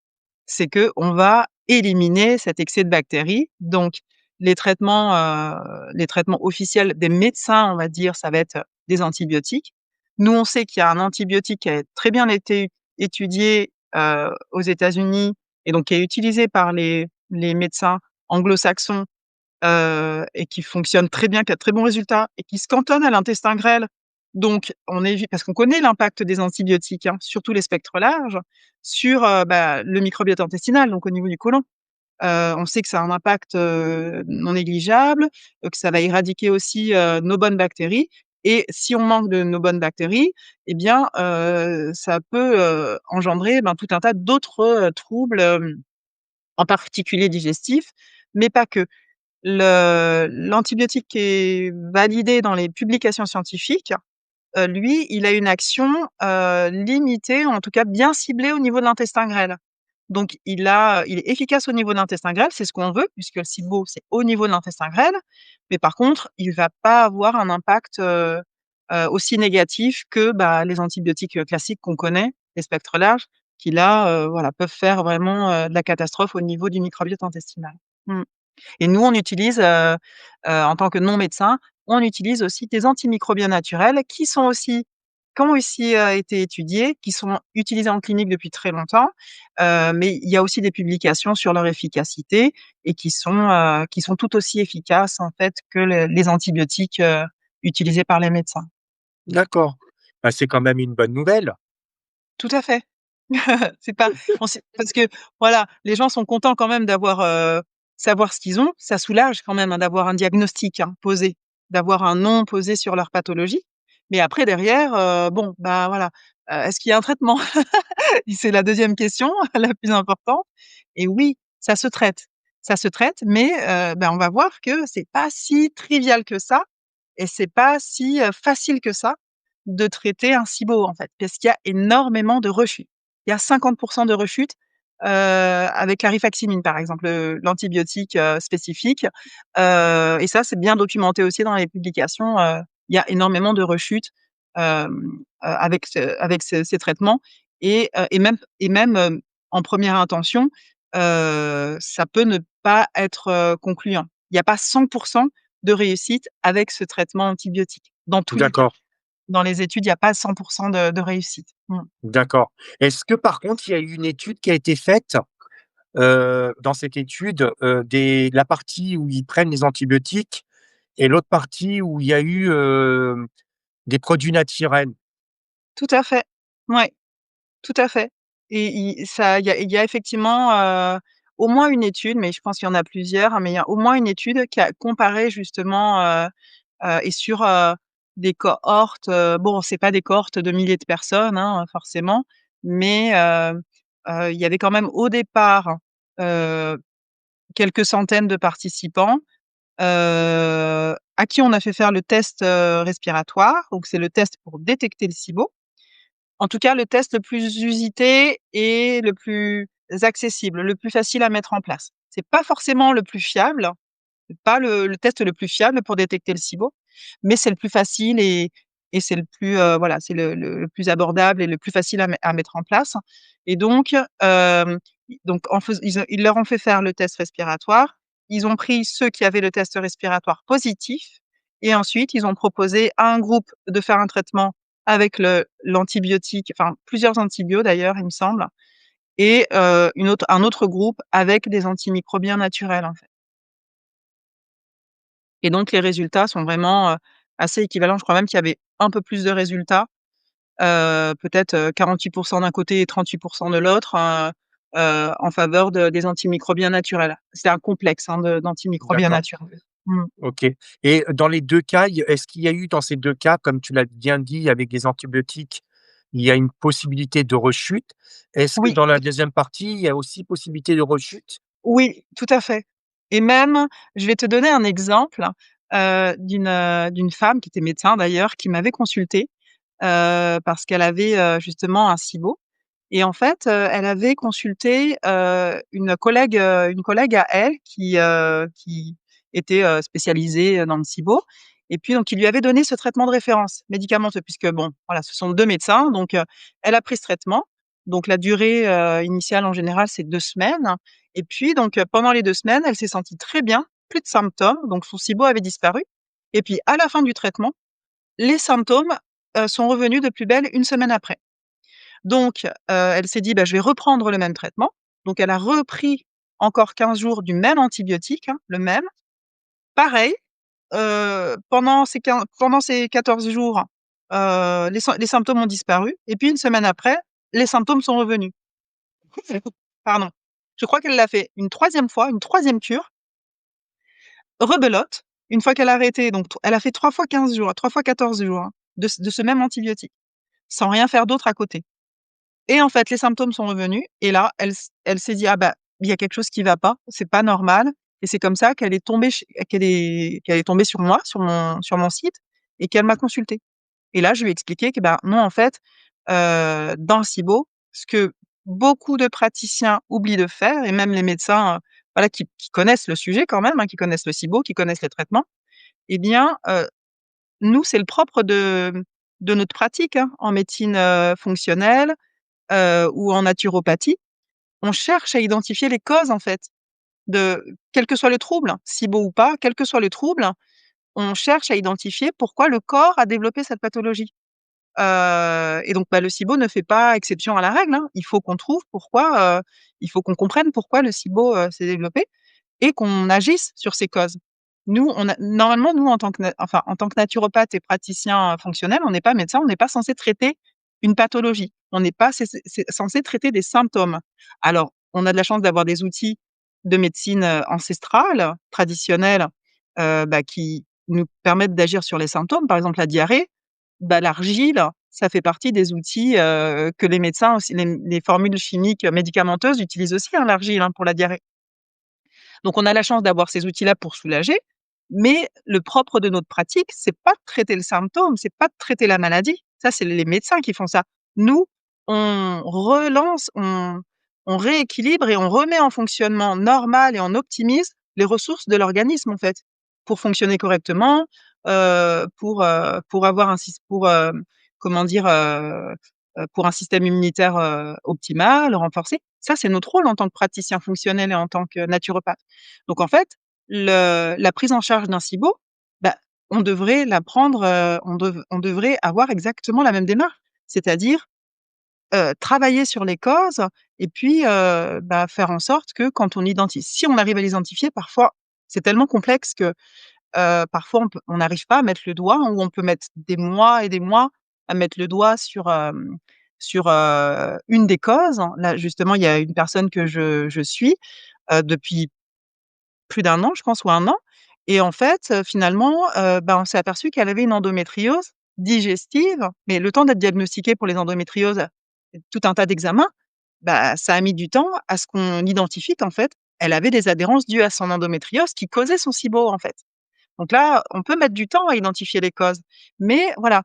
c'est qu'on va éliminer cet excès de bactéries. Donc les traitements officiels des médecins, on va dire, ça va être des antibiotiques. Nous, on sait qu'il y a un antibiotique qui a très bien été étudié, aux États-Unis et donc qui est utilisé par les médecins anglo-saxons, et qui fonctionne très bien, qui a de très bons résultats et qui se cantonne à l'intestin grêle. Donc on évite parce qu'on connaît l'impact des antibiotiques, hein, sur tous les spectres larges, sur, le microbiote intestinal, donc au niveau du côlon. On sait que ça a un impact, non négligeable, que ça va éradiquer aussi, nos bonnes bactéries et si on manque de nos bonnes bactéries et bien, ça peut, engendrer, tout un tas d'autres, troubles, en particulier digestifs, mais pas que. L'antibiotique qui est validé dans les publications scientifiques, lui, il a une action, limitée, en tout cas bien ciblée au niveau de l'intestin grêle. Donc il est efficace au niveau de l'intestin grêle, c'est ce qu'on veut puisque le SIBO, c'est au niveau de l'intestin grêle, mais par contre, il va pas avoir un impact, aussi négatif que, les antibiotiques, classiques qu'on connaît, les spectres larges, qui là, voilà, peuvent faire vraiment, de la catastrophe au niveau du microbiote intestinal. Mmh. Et nous, on utilise, en tant que non médecin, on utilise aussi des antimicrobiens naturels qui ont aussi, été étudiés, qui sont utilisés en clinique depuis très longtemps, mais il y a aussi des publications sur leur efficacité et qui sont tout aussi efficaces, en fait, que les antibiotiques, utilisés par les médecins. D'accord. Bah, c'est quand même une bonne nouvelle. Tout à fait. C'est pas on sait parce que voilà, les gens sont contents quand même d'avoir, savoir ce qu'ils ont. Ça soulage quand même, hein, d'avoir un diagnostic, hein, posé, d'avoir un nom posé sur leur pathologie. Mais après derrière, bon, voilà, est-ce qu'il y a un traitement? Et c'est la deuxième question, la plus importante et oui, ça se traite. Ça se traite, mais on va voir que c'est pas si trivial que ça et c'est pas si, facile que ça de traiter un SIBO, en fait, parce qu'il y a énormément de rechutes. Il y a 50 de rechutes, avec la rifaximin, par exemple, l'antibiotique, spécifique, et ça, c'est bien documenté aussi dans les publications, il y a énormément de rechutes, avec ces traitements et même, en première intention, ça peut ne pas être, concluant. Il y a pas 100 de réussite avec ce traitement antibiotique, dans tous les cas. D'accord, Dans les études, il y a pas 100 de réussite. Mmh. d'accord. Est-ce que par contre, il y a eu une étude qui a été faite, dans cette étude, la partie où ils prennent les antibiotiques et l'autre partie où il y a eu, des produits naturels? Tout à fait. Ouais, tout à fait et il y a effectivement, au moins une étude, mais je pense qu'il y en a plusieurs, hein, mais il y a au moins une étude qui a comparé justement, et sur, des cohortes, bon, c'est pas des cohortes de milliers de personnes, hein, forcément, mais il y avait quand même au départ, heu, quelques centaines de participants, à qui on a fait faire le test, respiratoire, donc c'est le test pour détecter le SIBO. En tout cas, le test le plus usité et le plus accessible, le plus facile à mettre en place. C'est pas forcément le plus fiable, c'est pas le test le plus fiable pour détecter le SIBO, mais c'est le plus facile et c'est le plus, voilà, c'est le plus abordable et le plus facile à mettre en place et donc en fais ils leur ont fait faire le test respiratoire. Ils ont pris ceux qui avaient le test respiratoire positif et ensuite ils ont proposé à un groupe de faire un traitement avec l'antibiotique, enfin plusieurs antibiotiques d'ailleurs, il me semble et un autre groupe avec des antimicrobiens naturels, en fait. Et donc les résultats sont vraiment, assez équivalents. Je crois même qu'il y avait un peu plus de résultats, peut-être, 48 d'un côté et 38 de l'autre, en faveur des antimicrobiens naturels. C'est un complexe, hein, d'antimicrobiens D'accord, naturels. Mmh. OK, et dans les 2 cas, est-ce qu'il y a eu dans ces 2 cas, comme tu l'as bien dit avec les antibiotiques, il y a une possibilité de rechute? Est-ce que Oui, dans la deuxième partie, il y a aussi possibilité de rechute? oui, tout à fait et même, je vais te donner un exemple, d'une femme qui était médecin d'ailleurs, qui m'avait consultée, parce qu'elle avait, justement un SIBO et en fait, elle avait consulté, une collègue à elle qui était, spécialisée, dans le SIBO et puis donc qui lui avait donné ce traitement de référence médicamenteux puisque bon, voilà, ce sont 2 médecins donc elle a pris ce traitement. Donc la durée, initiale en général, c'est 2 semaines et puis donc pendant les 2 semaines, elle s'est sentie très bien, plus de symptômes, donc son SIBO avait disparu et puis à la fin du traitement, les symptômes, sont revenus de plus belle 1 semaine après. Donc elle s'est dit: «Bah, je vais reprendre le même traitement». Donc elle a repris encore 15 jours du même antibiotique, hein, le même. Pareil, pendant ces 14 jours, les symptômes ont disparu et puis 1 semaine après, les symptômes sont revenus. Pardon. Je crois qu'elle l'a fait une troisième fois, une troisième cure, rebelote, une fois qu'elle a arrêté donc elle a fait 3 fois 15 jours, 3 fois 14 jours, hein, de ce même antibiotique, sans rien faire d'autre à côté. Et en fait, les symptômes sont revenus et là, elle s'est dit: «Ah bah, il y a quelque chose qui va pas, c'est pas normal» et c'est comme ça qu'elle est tombée qu'elle est tombée sur moi, sur mon site et qu'elle m'a consultée. Et là, je lui ai expliqué que, ben, non, en fait, dans le SIBO, ce que beaucoup de praticiens oublient de faire et même les médecins, voilà, qui connaissent le sujet quand même, hein, qui connaissent le SIBO, qui connaissent les traitements, eh bien, nous, c'est le propre de notre pratique, hein, en médecine, fonctionnelle, ou en naturopathie. On cherche à identifier les causes, en fait, de quel que soit le trouble, SIBO ou pas, quel que soit le trouble, on cherche à identifier pourquoi le corps a développé cette pathologie. Et donc, bah, le SIBO ne fait pas exception à la règle, hein. Il faut qu'on trouve pourquoi, il faut qu'on comprenne pourquoi le SIBO, s'est développé et qu'on agisse sur ces causes. Nous, on a normalement, nous, en tant que naturopathe et praticien, fonctionnel, on n'est pas médecin, on n'est pas censé traiter une pathologie. On n'est pas censé traiter des symptômes. Alors, on a de la chance d'avoir des outils de médecine, ancestrale, traditionnelle, bah, qui nous permettent d'agir sur les symptômes. Par exemple, la diarrhée, bah, l'argile, ça fait partie des outils, que les médecins aussi les formules chimiques médicamenteuses utilisent aussi, hein, l'argile, hein, pour la diarrhée. Donc on a la chance d'avoir ces outils-là pour soulager, mais le propre de notre pratique, c'est pas de traiter le symptôme, c'est pas de traiter la maladie. Ça, c'est les médecins qui font ça. Nous, on relance, on rééquilibre et on remet en fonctionnement normal et on optimise les ressources de l'organisme, en fait, pour fonctionner correctement, pour avoir un sys pour, comment dire? Pour un système immunitaire, optimal, renforcé. Ça, c'est notre rôle en tant que praticien fonctionnel et en tant que naturopathe. Donc en fait, la prise en charge d'un SIBO, bah, on devrait la prendre, on devrait avoir exactement la même démarche. C'est-à-dire, travailler sur les causes et puis, bah, faire en sorte que quand on identifie si on arrive à les identifier, parfois, c'est tellement complexe que parfois on n'arrive pas à mettre le doigt ou on peut mettre des mois et des mois à mettre le doigt sur, une des causes. Là, justement, il y a une personne que je suis, depuis plus d'1 an, je pense, ou 1 an et en fait, finalement, bah, on s'est aperçu qu'elle avait une endométriose digestive, mais le temps d'être diagnostiquée pour les endométrioses, tout un tas d'examens, bah, ça a mis du temps à ce qu'on identifie qu'en fait, elle avait des adhérences dues à son endométriose qui causaient son SIBO, en fait. Donc là, on peut mettre du temps à identifier les causes. Mais voilà,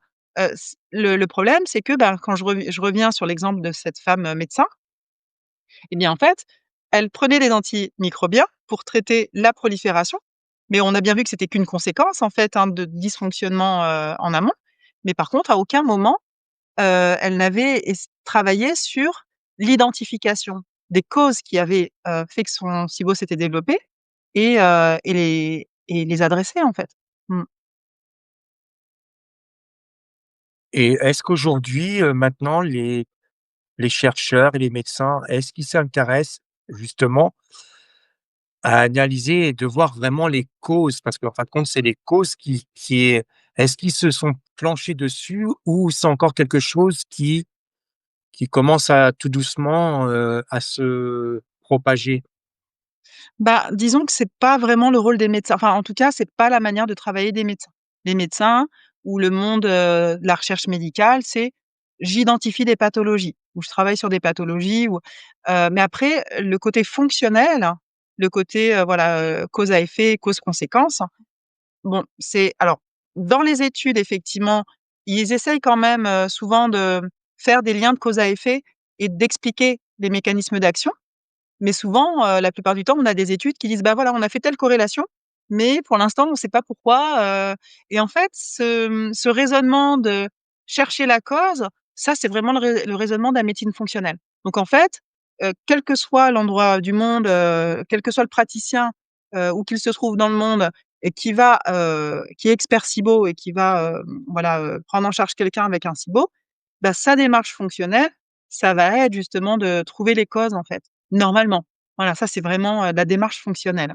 le problème, c'est que, ben, quand je reviens sur l'exemple de cette femme, médecin, eh bien, en fait, elle prenait des antimicrobiens pour traiter la prolifération, mais on a bien vu que c'était qu'une conséquence, en fait, hein, de dysfonctionnement, en amont. Mais par contre, à aucun moment, elle n'avait travaillé sur l'identification des causes qui avaient, fait que son SIBO s'était développé et les adresser, en fait. Mmh. Et est-ce qu'aujourd'hui, maintenant les chercheurs et les médecins, est-ce qu'ils s'intéressent justement à analyser et de voir vraiment les causes? Parce qu'en fin de compte, c'est les causes est-ce qu'ils se sont planchés dessus ou c'est encore quelque chose qui commence à tout doucement, à se propager? Bah, disons que c'est pas vraiment le rôle des médecins. Enfin, en tout cas, c'est pas la manière de travailler des médecins. Les médecins ou le monde, de la recherche médicale, c'est: «J'identifie des pathologies» ou «Je travaille sur des pathologies» ou mais après, le côté fonctionnel, le côté, voilà, cause à effet, cause-conséquence, bon, c'est alors, dans les études, effectivement, ils essayent quand même, souvent de faire des liens de cause à effet, et d'expliquer les mécanismes d'action. Mais souvent, la plupart du temps, on a des études qui disent: «Bah, voilà, on a fait telle corrélation, mais pour l'instant, on ne sait pas pourquoi», et en fait, ce raisonnement de chercher la cause, ça, c'est vraiment le raisonnement de la médecine fonctionnelle. Donc en fait, quel que soit l'endroit du monde, quel que soit le praticien, où qu'il se trouve dans le monde et qui est expert SIBO et qui va, voilà, prendre en charge quelqu'un avec un SIBO, bah, sa démarche fonctionnelle, ça va être justement de trouver les causes, en fait. Normalement. Voilà, ça c'est vraiment, la démarche fonctionnelle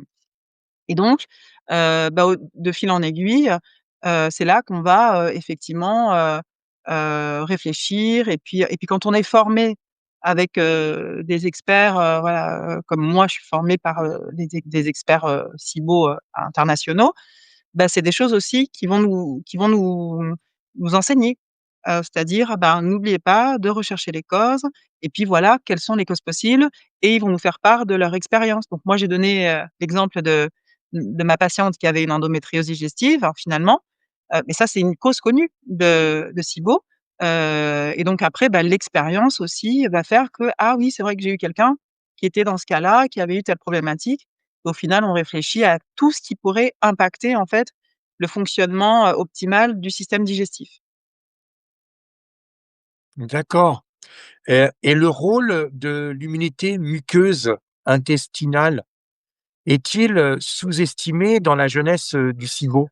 et donc bah, de fil en aiguille, c'est là qu'on va, effectivement, réfléchir et puis quand on est formé avec, des experts, voilà, comme moi je suis formée par, des experts, SIBO, internationaux, bah, c'est des choses aussi qui vont nous enseigner. C'est-à-dire, ah ben, n'oubliez pas de rechercher les causes et puis voilà, quelles sont les causes possibles et ils vont nous faire part de leur expérience. Donc moi, j'ai donné, l'exemple de ma patiente qui avait une endométriose digestive, hein, finalement, mais ça, c'est une cause connue de SIBO, et donc après, bah, l'expérience aussi va faire que: «Ah oui, c'est vrai que j'ai eu quelqu'un qui était dans ce cas-là, qui avait eu telle problématique». Au final, on réfléchit à tout ce qui pourrait impacter, en fait, le fonctionnement, optimal du système digestif. D'accord. Et le rôle de l'immunité muqueuse intestinale est-il, sous-estimé dans la jeunesse, du SIBO?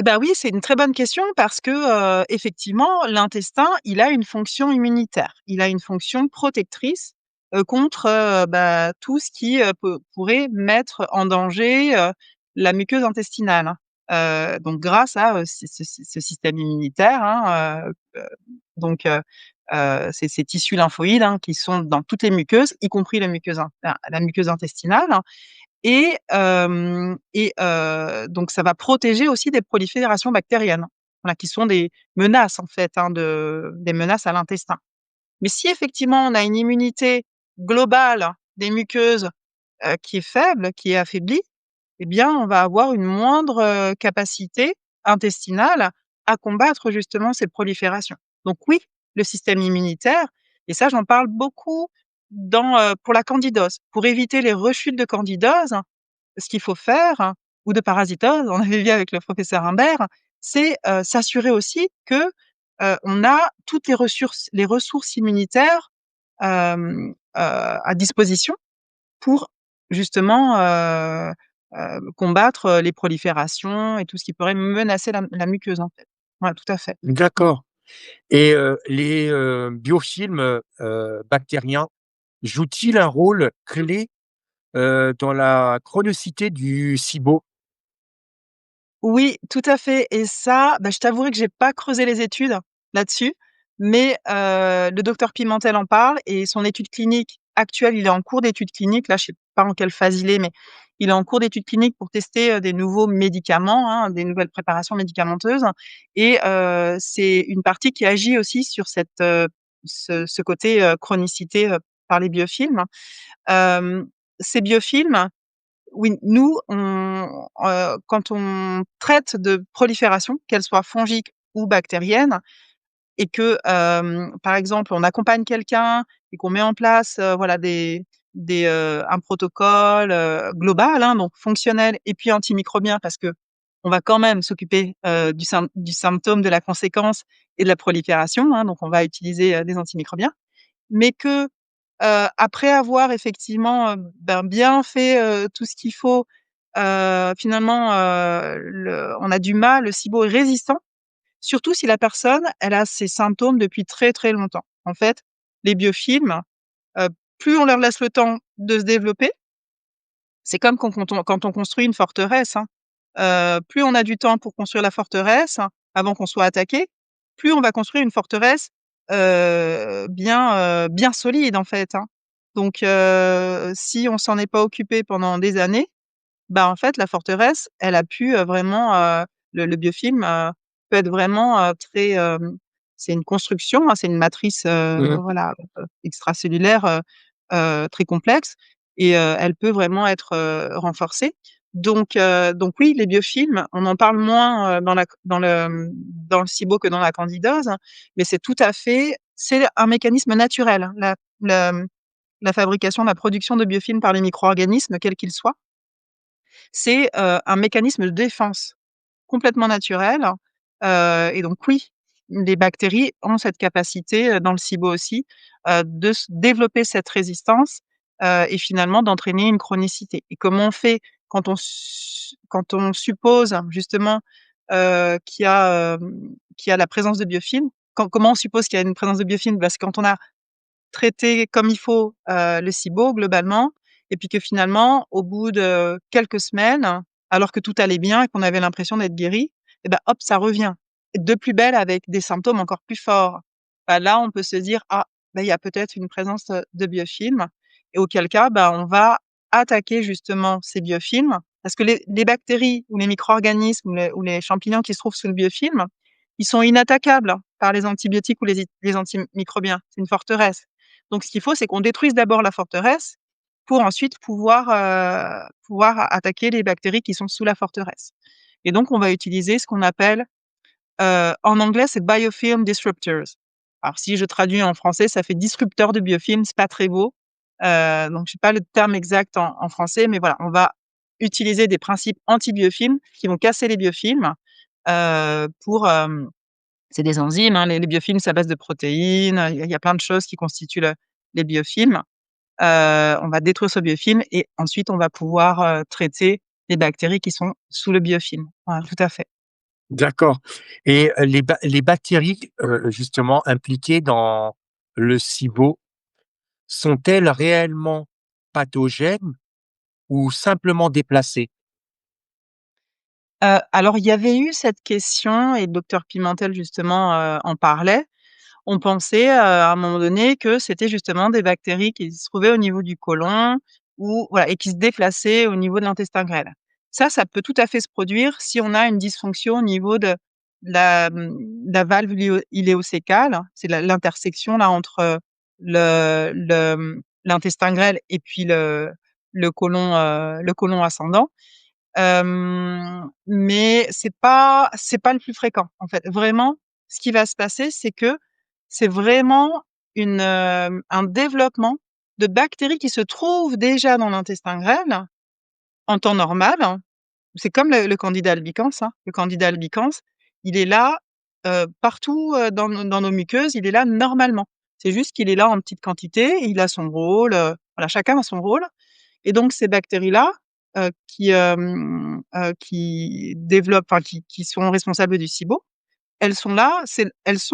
Bah, oui, c'est une très bonne question parce que, effectivement, l'intestin, il a une fonction immunitaire. Il a une fonction protectrice, contre, bah, tout ce qui, pourrait mettre en danger, la muqueuse intestinale, hein. Donc grâce à, ce système immunitaire, hein, donc ces tissus lymphoïdes, hein, qui sont dans toutes les muqueuses, y compris la muqueuse intestinale. Donc ça va protéger aussi des proliférations bactériennes, voilà, qui sont des menaces en fait, hein, des menaces à l'intestin. Mais si effectivement on a une immunité globale des muqueuses, qui est faible, qui est affaiblie, eh bien on va avoir une moindre, capacité intestinale à combattre justement ces proliférations. Donc oui, le système immunitaire et ça j'en parle beaucoup pour la candidose. Pour éviter les rechutes de candidose, ce qu'il faut faire ou de parasitose, on avait vu avec le professeur Imbert, c'est, s'assurer aussi que, on a toutes les ressources immunitaires, à disposition pour justement, combattre, les proliférations et tout ce qui pourrait menacer la muqueuse, en fait. Ouais, tout à fait. D'accord. Et les, biofilms, bactériens jouent-ils un rôle clé, dans la chronicité du SIBO? Oui, tout à fait et ça, bah, je t'avouerai que j'ai pas creusé les études là-dessus, mais le docteur Pimentel en parle et son étude clinique actuelle, il est en cours d'étude clinique, là, je sais pas en quelle phase il est, mais il est en cours d'étude clinique pour tester, des nouveaux médicaments, hein, des nouvelles préparations médicamenteuses et c'est une partie qui agit aussi sur ce côté, chronicité, par les biofilms. Hem, Ces biofilms, oui, nous, quand on traite de prolifération, qu'elle soit fongique ou bactérienne et que, par exemple, on accompagne quelqu'un et qu'on met en place, voilà un protocole, global, hein, donc fonctionnel et puis antimicrobien parce qu'on va quand même s'occuper, du symptôme, de la conséquence et de la prolifération, hein, donc on va utiliser, des antimicrobiens. Mais que, après avoir effectivement, ben, bien fait, tout ce qu'il faut, finalement, le SIBO est résistant, surtout si la personne, elle a ces symptômes depuis très, très longtemps. En fait, les biofilms, heu, plus on leur laisse le temps de se développer, c'est comme quand on construit une forteresse, hein. Plus on a du temps pour construire la forteresse, hein, avant qu'on soit attaqué, plus on va construire une forteresse, bien solide, en fait, hein. Donc si on s'en est pas occupé pendant des années, bah, en fait, la forteresse, elle a pu, vraiment, le biofilm, peut être vraiment, très, c'est une construction, hein, c'est une matrice, Mmh. voilà, extracellulaire, très complexe et elle peut vraiment être, renforcée. Donc oui, les biofilms, on en parle moins, dans le SIBO que dans la candidose, mais c'est tout à fait c'est un mécanisme naturel, la fabrication, la production de biofilms par les micro-organismes, quels qu'ils soient. C'est, un mécanisme de défense complètement naturel, et donc oui, les bactéries ont cette capacité, dans le SIBO aussi, de développer cette résistance, et finalement d'entraîner une chronicité. Et comment on fait quand on suppose justement, qu'il y a la présence de biofilms? Comment on suppose qu'il y a une présence de biofilms? Parce que quand on a traiter comme il faut, le SIBO globalement, et puis que finalement, au bout de quelques semaines, alors que tout allait bien et qu'on avait l'impression d'être guéri, et bah, hop, ça revient. De plus belle avec des symptômes encore plus forts. Bah, là, on peut se dire: «Ah, bah, il y a peut-être une présence, de biofilms», et auquel cas, bah, on va attaquer justement ces biofilms parce que les bactéries ou les micro-organismes ou les champignons qui se trouvent sous le biofilm, ils sont inattaquables par les antibiotiques ou les antimicrobiens. C'est une forteresse. Donc ce qu'il faut, c'est qu'on détruise d'abord la forteresse pour ensuite pouvoir attaquer les bactéries qui sont sous la forteresse. Et donc on va utiliser ce qu'on appelle, en anglais, c'est biofilm disruptors. Alors si je traduis en français, ça fait disrupteur de biofilms, c'est pas très beau. Donc je sais pas le terme exact en français, mais voilà, on va utiliser des principes anti-biofilms qui vont casser les biofilms, pour, c'est des enzymes, hein, les biofilms, c'est à base de protéines, il y a plein de choses qui constituent les biofilms. On va détruire ce biofilm et ensuite on va pouvoir, traiter les bactéries qui sont sous le biofilm. Voilà, tout à fait. D'accord, et les bactéries, justement impliquées dans le SIBO, sont-elles réellement pathogènes ou simplement déplacées? Alors il y avait eu cette question et le docteur Pimentel justement, en parlait. On pensait, à un moment donné que c'était justement des bactéries qui se trouvaient au niveau du côlon ou voilà et qui se déplaçaient au niveau de l'intestin grêle. Ça peut tout à fait se produire si on a une dysfonction au niveau de la valve iléocécale. C'est l'intersection là entre, l'intestin grêle et puis le côlon ascendant. Mais c'est pas le plus fréquent, en fait. Vraiment, ce qui va se passer, c'est que c'est vraiment un développement de bactéries qui se trouvent déjà dans l'intestin grêle en temps normal. C'est comme le candida albicans, hein. Le candida albicans, il est là, partout, dans nos muqueuses, il est là normalement. C'est juste qu'il est là en petite quantité, il a son rôle, voilà, chacun a son rôle. Et donc ces bactéries-là, qui développent enfin qui sont responsables du SIBO, elles sont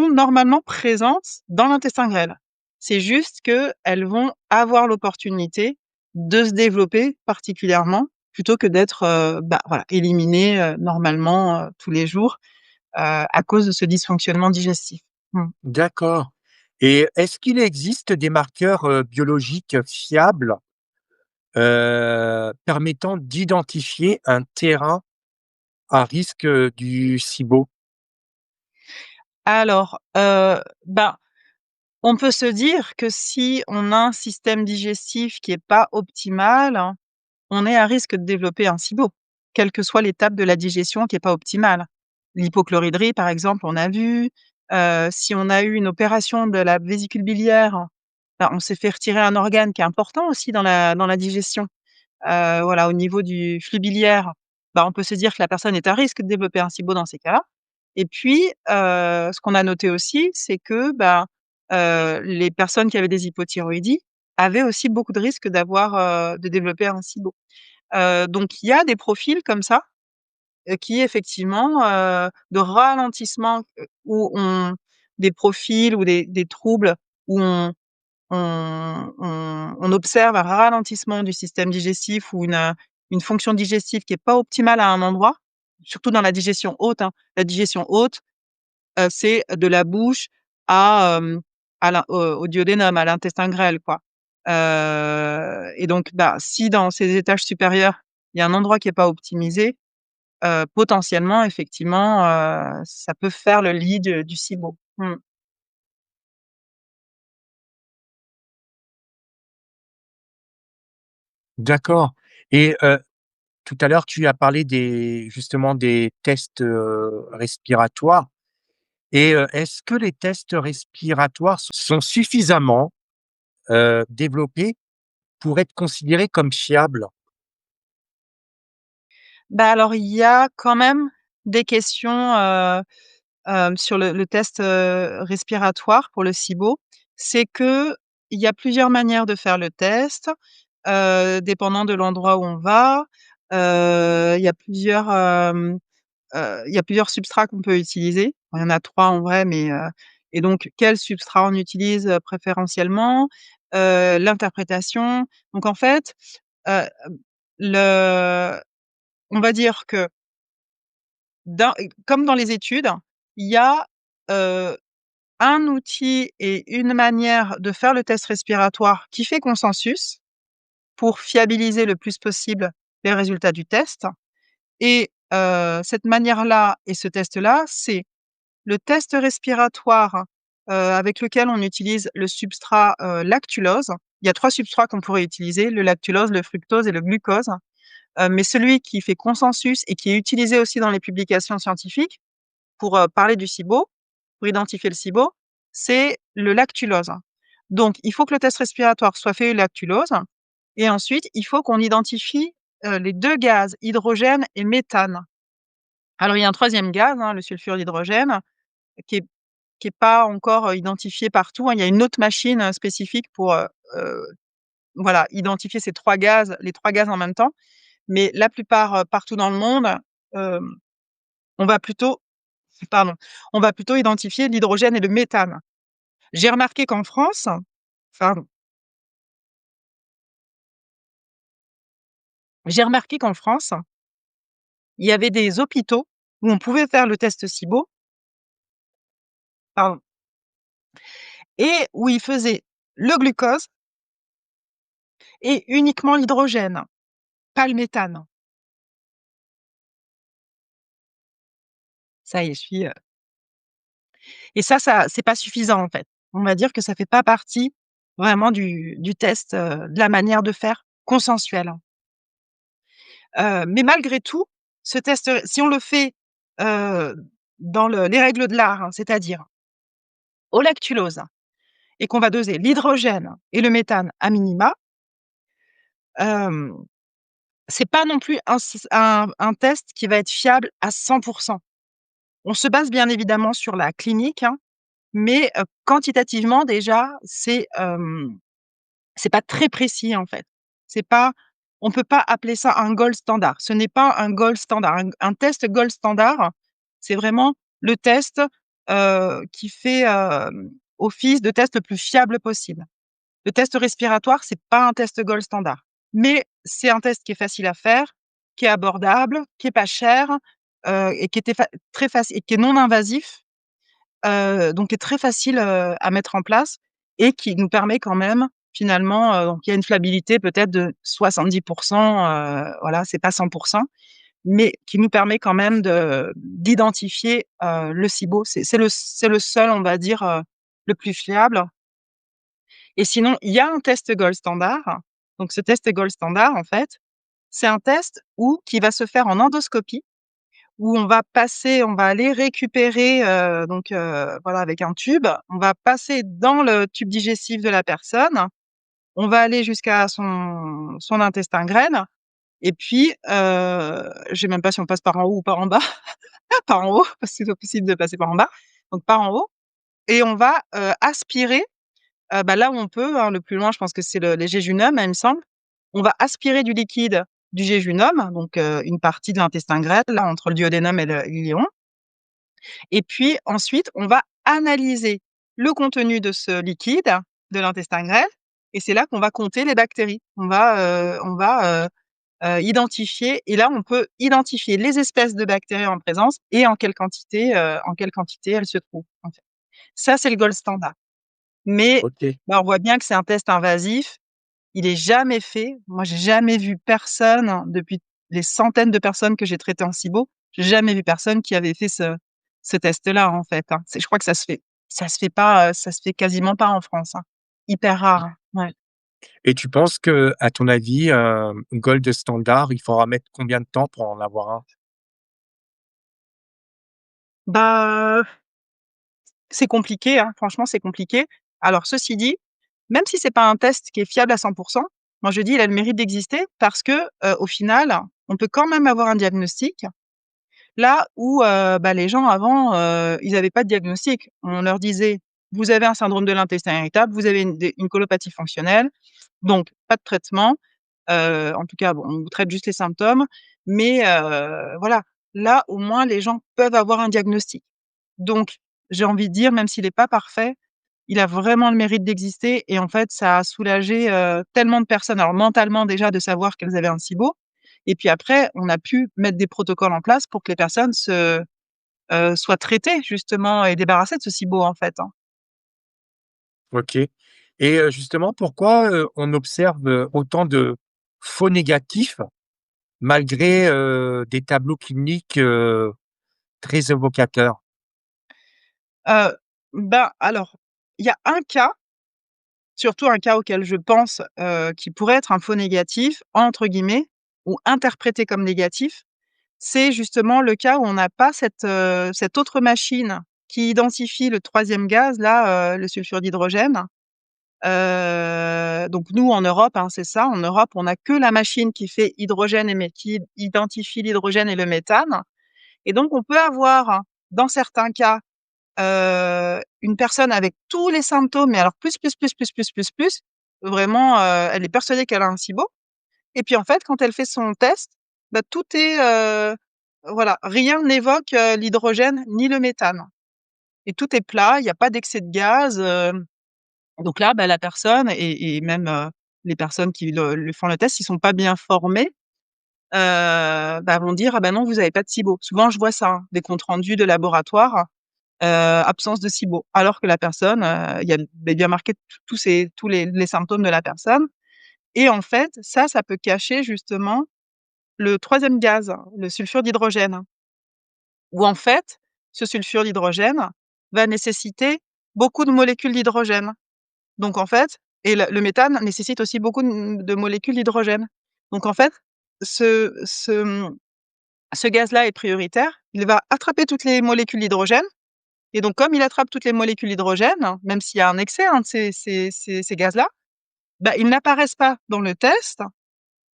normalement présentes dans l'intestin grêle. C'est juste qu'elles vont avoir l'opportunité de se développer particulièrement, plutôt que d'être, bah, voilà, éliminées, normalement, tous les jours, à cause de ce dysfonctionnement digestif. Mmh. D'accord, et est-ce qu'il existe des marqueurs, biologiques fiables, permettant d'identifier un terrain à risque, du SIBO? Alors, ben, on peut se dire que si on a un système digestif qui est pas optimal, on est à risque de développer un SIBO, quelle que soit l'étape de la digestion qui est pas optimale. L'hypochlorhydrie, par exemple, on a vu, si on a eu une opération de la vésicule biliaire, bah, on s'est fait retirer un organe qui est important aussi dans la digestion, voilà, au niveau du flux biliaire, bah, on peut se dire que la personne est à risque de développer un SIBO dans ces cas-là. Et puis, ce qu'on a noté aussi, c'est que, bah, les personnes qui avaient des hypothyroïdies avaient aussi beaucoup de risques de développer un SIBO. Donc il y a des profils comme ça, qui effectivement, de ralentissement, où on des profils ou des troubles où on observe un ralentissement du système digestif ou une fonction digestive qui est pas optimale à un endroit, surtout dans la digestion haute, hein. La digestion haute, c'est de la bouche au duodénum, à l'intestin grêle, quoi. Et donc, bah, si dans ces étages supérieurs, il y a un endroit qui est pas optimisé, potentiellement, effectivement, ça peut faire le lit du SIBO. Mmh. D'accord, et tout à l'heure, tu as parlé des justement des tests, respiratoires. Et est-ce que les tests respiratoires sont suffisamment, développés pour être considérés comme fiables? Bah, alors il y a quand même des questions, sur le test, respiratoire pour le SIBO. C'est qu'il y a plusieurs manières de faire le test, dépendant de l'endroit où on va. Il y a il y a plusieurs substrats qu'on peut utiliser. Il y en a 3 en vrai, mais et donc quel substrat on utilise, préférentiellement? L'interprétation. Donc en fait, heu, le on va dire que dans comme dans les études, il y a, heu, un outil et une manière de faire le test respiratoire qui fait consensus pour fiabiliser le plus possible les résultats du test et cette manière-là et ce test-là, c'est le test respiratoire, avec lequel on utilise le substrat, lactulose. Il y a 3 substrats qu'on pourrait utiliser, le lactulose, le fructose et le glucose. Mais celui qui fait consensus et qui est utilisé aussi dans les publications scientifiques pour, parler du SIBO, pour identifier le SIBO, c'est le lactulose. Donc il faut que le test respiratoire soit fait au lactulose et ensuite il faut qu'on identifie, les 2 gaz, hydrogène et méthane. Alors il y a un troisième gaz, hein, le sulfure d'hydrogène, qui est pas encore, identifié partout, hein. Il y a une autre machine, spécifique pour, voilà, identifier ces 3 gaz, les 3 gaz en même temps. Mais la plupart, partout dans le monde, hem, on va plutôt pardon, on va plutôt identifier l'hydrogène et le méthane. J'ai remarqué qu'en France pardon, j'ai remarqué qu'en France, il y avait des hôpitaux où on pouvait faire le test SIBO, pardon, et où ils faisaient le glucose et uniquement l'hydrogène, pas le méthane. Ça y est, je suis, et ça c'est pas suffisant, en fait. On va dire que ça fait pas partie vraiment du test, de la manière de faire consensuelle. Mais malgré tout, ce test, si on le fait, heu, dans les règles de l'art, hein, c'est-à-dire au lactulose et qu'on va doser l'hydrogène et le méthane à minima, hem, c'est pas non plus un test qui va être fiable à 100. On se base bien évidemment sur la clinique, hein, mais quantitativement déjà, c'est pas très précis, en fait. C'est pas On peut pas appeler ça un gold standard. Ce n'est pas un gold standard. Un test gold standard, c'est vraiment le test, qui fait, office de test le plus fiable possible. Le test respiratoire, c'est pas un test gold standard, mais c'est un test qui est facile à faire, qui est abordable, qui est pas cher, et qui était très facile et qui est non invasif, donc qui est très facile, à mettre en place et qui nous permet quand même finalement, donc il y a une fiabilité peut-être de 70, voilà, c'est pas 100, mais qui nous permet quand même d'identifier, le SIBO. C'est le seul, on va dire, le plus fiable et sinon, il y a un test gold standard. Donc ce test gold standard, en fait, c'est un test qui va se faire en endoscopie où on va aller récupérer, voilà, avec un tube, on va passer dans le tube digestif de la personne, on va aller jusqu'à son intestin grêle et puis, je sais même pas si on passe par en haut ou par en bas, par en haut, parce que c'est pas possible de passer par en bas, donc par en haut et on va, aspirer, bah, là où on peut, hein, le plus loin, je pense que c'est les jéjunums, hein, il me semble. On va aspirer du liquide du jéjunum, donc une partie de l'intestin grêle, là, entre le duodénum et le iléon. Et puis ensuite, on va analyser le contenu de ce liquide, de l'intestin grêle et c'est là qu'on va compter les bactéries. Identifier et là, on peut identifier les espèces de bactéries en présence et en quelle quantité elles se trouvent, en fait. Ça, c'est le gold standard. Mais OK. bah, on voit bien que c'est un test invasif. Il est jamais fait. Moi, j'ai jamais vu personne, hein, depuis les centaines de personnes que j'ai traitées en SIBO, j'ai jamais vu personne qui avait fait ce test-là, en fait, hein. Je crois que ça se fait pas, ça se fait quasiment pas en France, hein. Hyper rare, hein. Ouais. Et tu penses que, à ton avis, gold standard, il faudra mettre combien de temps pour en avoir un? Bah, c'est compliqué, hein, franchement, c'est compliqué. Alors ceci dit, même si c'est pas un test qui est fiable à 100, moi je dis il a le mérite d'exister parce que, au final, on peut quand même avoir un diagnostic là où, les gens avant, ils avaient pas de diagnostic. On leur disait: «Vous avez un syndrome de l'intestin irritable, vous avez une colopathie fonctionnelle, donc pas de traitement». En tout cas, bon, on vous traite juste les symptômes, mais voilà. Là, au moins, les gens peuvent avoir un diagnostic. Donc j'ai envie de dire, même s'il est pas parfait, il a vraiment le mérite d'exister et en fait, ça a soulagé, tellement de personnes. Alors mentalement déjà de savoir qu'elles avaient un SIBO et puis après, on a pu mettre des protocoles en place pour que les personnes soient traitées justement et débarrassées de ce SIBO, en fait, hein. OK. Et justement, pourquoi, on observe, autant de faux négatifs malgré, des tableaux cliniques, très évocateurs? Alors, il y a un cas, surtout un cas auquel je pense, qui pourrait être un «faux négatif» entre guillemets ou interprété comme négatif. C'est justement le cas où on n'a pas cette autre machine qui identifie le troisième gaz là, le sulfure d'hydrogène. Donc nous en Europe, hein, c'est ça, en Europe, on n'a que la machine qui fait hydrogène et qui identifie l'hydrogène et le méthane et donc on peut avoir, dans certains cas, une personne avec tous les symptômes, mais alors plus, vraiment, elle est persuadée qu'elle a un SIBO et puis en fait, quand elle fait son test, tout est, voilà, rien n'évoque, l'hydrogène ni le méthane et tout est plat, il y a pas d'excès de gaz, donc là, la personne et même, les personnes qui le font le test, s'ils sont pas bien formés, vont dire: «Ah bah non, vous avez pas de SIBO». Souvent, je vois ça, hein, des comptes rendus de laboratoire, absence de SIBO. Alors que la personne, il y a bien marqué tous les symptômes de la personne et en fait, ça peut cacher justement le troisième gaz, le sulfure d'hydrogène, où en fait, ce sulfure d'hydrogène va nécessiter beaucoup de molécules d'hydrogène. Donc en fait et le méthane nécessite aussi beaucoup de molécules d'hydrogène. Donc en fait, ce gaz-là est prioritaire. Il va attraper toutes les molécules d'hydrogène et donc comme il attrape toutes les molécules d'hydrogène, même s'il y a un excès, hein, de ces gaz-là, ils n'apparaissent pas dans le test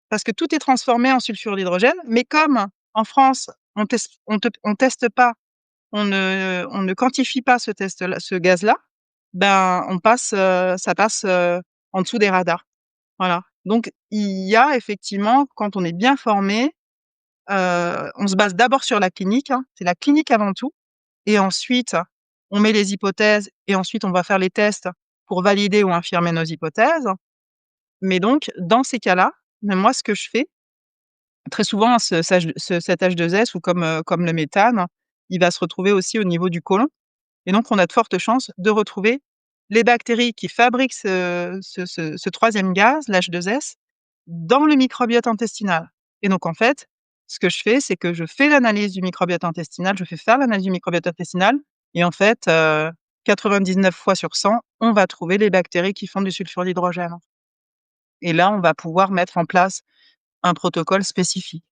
parce que tout est transformé en sulfure d'hydrogène. Mais comme en France, on teste pas, on ne quantifie pas ce gaz-là, ça passe, en dessous des radars. Voilà. Donc il y a effectivement, quand on est bien formé, on se base d'abord sur la clinique, hein, c'est la clinique avant tout et ensuite on met les hypothèses et ensuite on va faire les tests pour valider ou infirmer nos hypothèses. Mais donc dans ces cas-là, même moi ce que je fais, très souvent cet H2S ou comme le méthane, il va se retrouver aussi au niveau du côlon et donc on a de fortes chances de retrouver les bactéries qui fabriquent ce 3 gaz, l'H2S, dans le microbiote intestinal et donc en fait, ce que je fais, c'est que je fais l'analyse du microbiote intestinal, je fais faire l'analyse du microbiote intestinal et en fait, 99 fois sur 100, on va trouver les bactéries qui font du sulfure d'hydrogène et là, on va pouvoir mettre en place un protocole spécifique.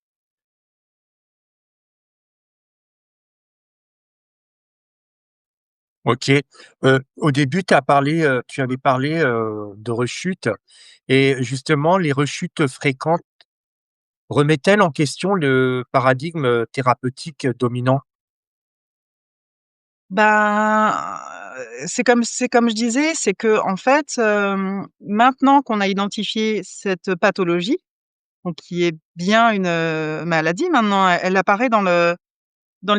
OK. Au début, tu avais parlé, de rechutes et justement les rechutes fréquentes remettent-elles en question le paradigme, thérapeutique dominant? C'est comme je disais, c'est qu'en fait, maintenant qu'on a identifié cette pathologie, donc qui est bien une, maladie maintenant, elle apparaît dans le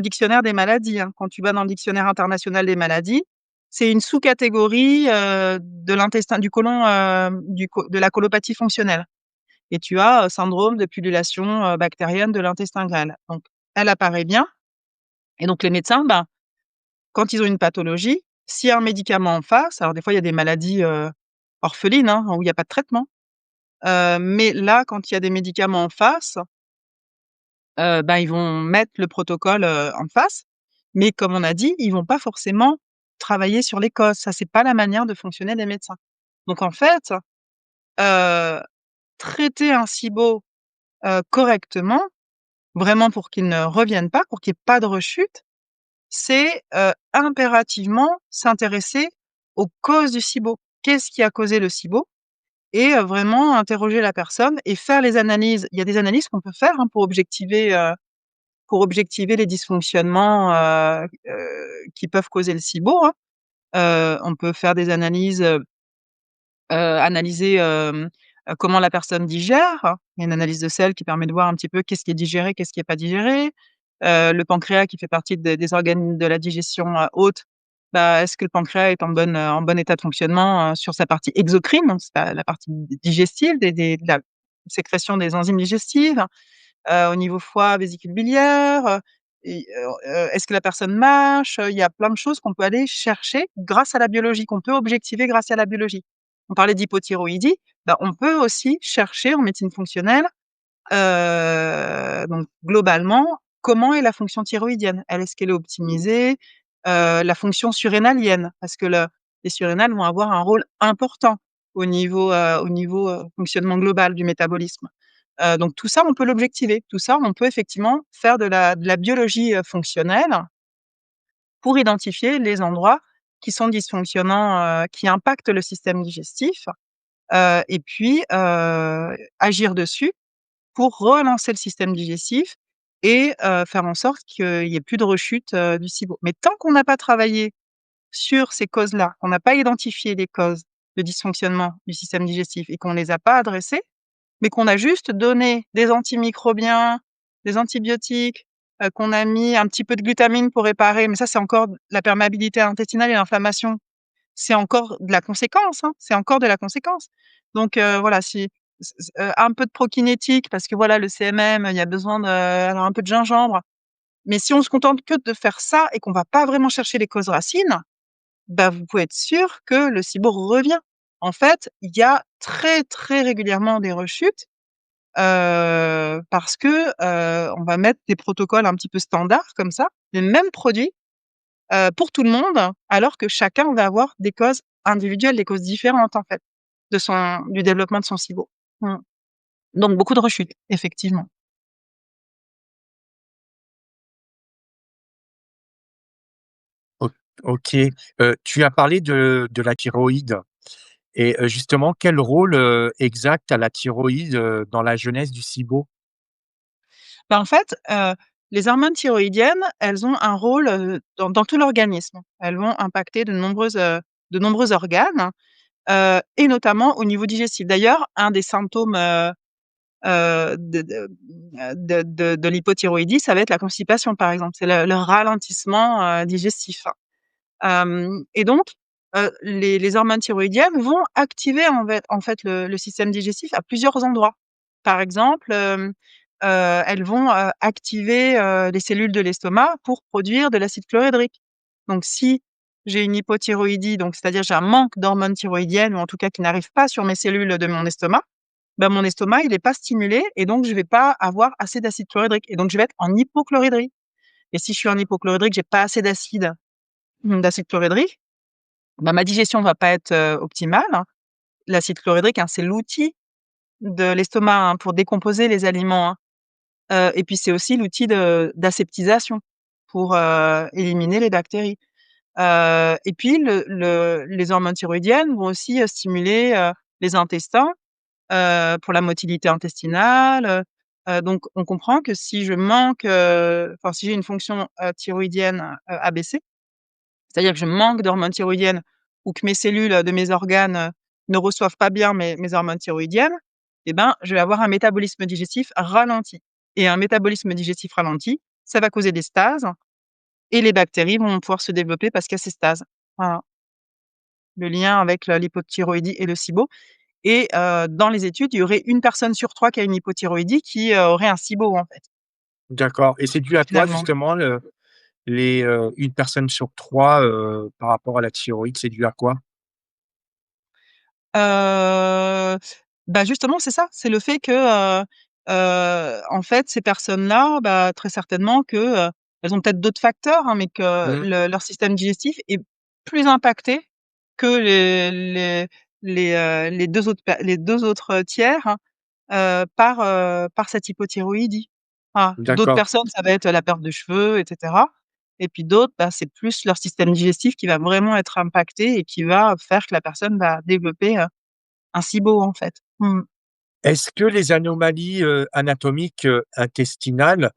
dictionnaire des maladies, hein. Quand tu vas dans le dictionnaire international des maladies, c'est une sous-catégorie, de l'intestin du côlon, de la colopathie fonctionnelle et tu as, syndrome de pullulation, bactérienne de l'intestin grêle. Donc elle apparaît bien et donc les médecins, quand ils ont une pathologie, s'il y a un médicament en face, alors des fois il y a des maladies, orphelines, hein, où il y a pas de traitement, mais là, quand il y a des médicaments en face, ils vont mettre le protocole, en face, mais comme on a dit, ils vont pas forcément travailler sur les causes. Ça, c'est pas la manière de fonctionner des médecins. Donc en fait, heu, traiter un SIBO, correctement, vraiment pour qu'il ne revienne pas, pour qu'il y ait pas de rechute, c'est, impérativement s'intéresser aux causes du SIBO. Qu'est-ce qui a causé le SIBO? Et vraiment interroger la personne et faire les analyses. Il y a des analyses qu'on peut faire, hein, pour objectiver les dysfonctionnements, qui peuvent causer le SIBO, hein. On peut faire des analyses, analyser, comment la personne digère. Il y a une analyse de sel qui permet de voir un petit peu qu'est-ce qui est digéré, qu'est-ce qui est pas digéré. Le pancréas qui fait partie des organes de la digestion, haute, bah, est-ce que le pancréas est en bon état de fonctionnement, sur sa partie exocrine, donc c'est la partie digestive de la sécrétion des enzymes digestives? Au niveau foie, vésicule biliaire, est-ce que la personne mâche? Il y a plein de choses qu'on peut aller chercher grâce à la biologie, qu'on peut objectiver grâce à la biologie. On parlait d'hypothyroïdie, bah, on peut aussi chercher en médecine fonctionnelle, donc globalement, comment est la fonction thyroïdienne? Est-ce qu'elle est optimisée? La fonction surrénalienne, parce que les surrénales vont avoir un rôle important au niveau fonctionnement global du métabolisme. Donc tout ça, on peut l'objectiver. Tout ça, on peut effectivement faire de la biologie, fonctionnelle pour identifier les endroits qui sont dysfonctionnants, qui impactent le système digestif, et puis, agir dessus pour relancer le système digestif et faire en sorte qu'il y ait plus de rechute, du SIBO. Mais tant qu'on n'a pas travaillé sur ces causes-là, qu'on n'a pas identifié les causes de dysfonctionnement du système digestif et qu'on les a pas adressées, mais qu'on a juste donné des antimicrobiens, des antibiotiques, qu'on a mis un petit peu de glutamine pour réparer, mais ça, c'est encore la perméabilité intestinale et l'inflammation, c'est encore de la conséquence, hein, c'est encore de la conséquence. Donc voilà, si un peu de prokinétique parce que voilà, le CMM, il y a besoin alors un peu de gingembre, mais si on se contente que de faire ça et qu'on va pas vraiment chercher les causes racines, bah, vous pouvez être sûr que le SIBO revient. En fait, il y a très, très régulièrement des rechutes, parce que, on va mettre des protocoles un petit peu standards comme ça, les mêmes produits, pour tout le monde, alors que chacun va avoir des causes individuelles, des causes différentes en fait, du développement de son SIBO. Mmh. Donc beaucoup de rechutes, effectivement. O OK. Tu as parlé de la thyroïde et justement, quel rôle, exact a la thyroïde, dans la genèse du SIBO? Bah, en fait, les hormones thyroïdiennes, elles ont un rôle, dans tout l'organisme. Elles vont impacter de nombreux organes, et notamment au niveau digestif. D'ailleurs, un des symptômes, de l'hypothyroïdie, ça va être la constipation, par exemple. C'est le ralentissement, digestif. Et donc, les hormones thyroïdiennes vont activer en fait le système digestif à plusieurs endroits. Par exemple, elles vont, activer, les cellules de l'estomac pour produire de l'acide chlorhydrique. Donc si j'ai une hypothyroïdie, donc c'est-à-dire j'ai un manque d'hormones thyroïdiennes ou en tout cas qui n'arrive pas sur mes cellules de mon estomac, bah, mon estomac il est pas stimulé et donc je vais pas avoir assez d'acide chlorhydrique et donc je vais être en hypochlorhydrie et si je suis en hypochlorhydrie, que j'ai pas assez d'acide chlorhydrique, bah, ma digestion va pas être, optimale, hein. L'acide chlorhydrique, hein, c'est l'outil de l'estomac, hein, pour décomposer les aliments, hein. Et puis c'est aussi l'outil d'aseptisation pour, éliminer les bactéries. Et puis les hormones thyroïdiennes vont aussi, stimuler, les intestins, pour la motilité intestinale, donc on comprend que si je manque, enfin si j'ai une fonction, thyroïdienne, abaissée, c'est-à-dire que je manque d'hormones thyroïdiennes ou que mes cellules, de mes organes, ne reçoivent pas bien mes hormones thyroïdiennes, et ben, je vais avoir un métabolisme digestif ralenti et un métabolisme digestif ralenti, ça va causer des stases et les bactéries vont pouvoir se développer parce qu'il y a ces stases. Voilà, le lien avec l'hypothyroïdie et le SIBO et dans les études, il y aurait une personne sur 3 qui a une hypothyroïdie qui, aurait un SIBO, en fait, D'accord, et c'est dû à quoi finalement. justement les, 1 personne sur 3 par rapport à la thyroïde, c'est dû à quoi? Heu, Bah, justement, c'est ça, c'est le fait que, en fait, ces personnes-là, bah, très certainement que, elles ont peut-être d'autres facteurs, hein, mais que Mmh, leur système digestif est plus impacté que les 2 autres tiers, hein, par cette hypothyroïdie. Voilà. D'autres d'accord. personnes, ça va être la perte de cheveux et cetera et puis d'autres, bah, c'est plus leur système digestif qui va vraiment être impacté et qui va faire que la personne va développer, un SIBO, en fait. Mmh. Est-ce que les anomalies, anatomiques, intestinales,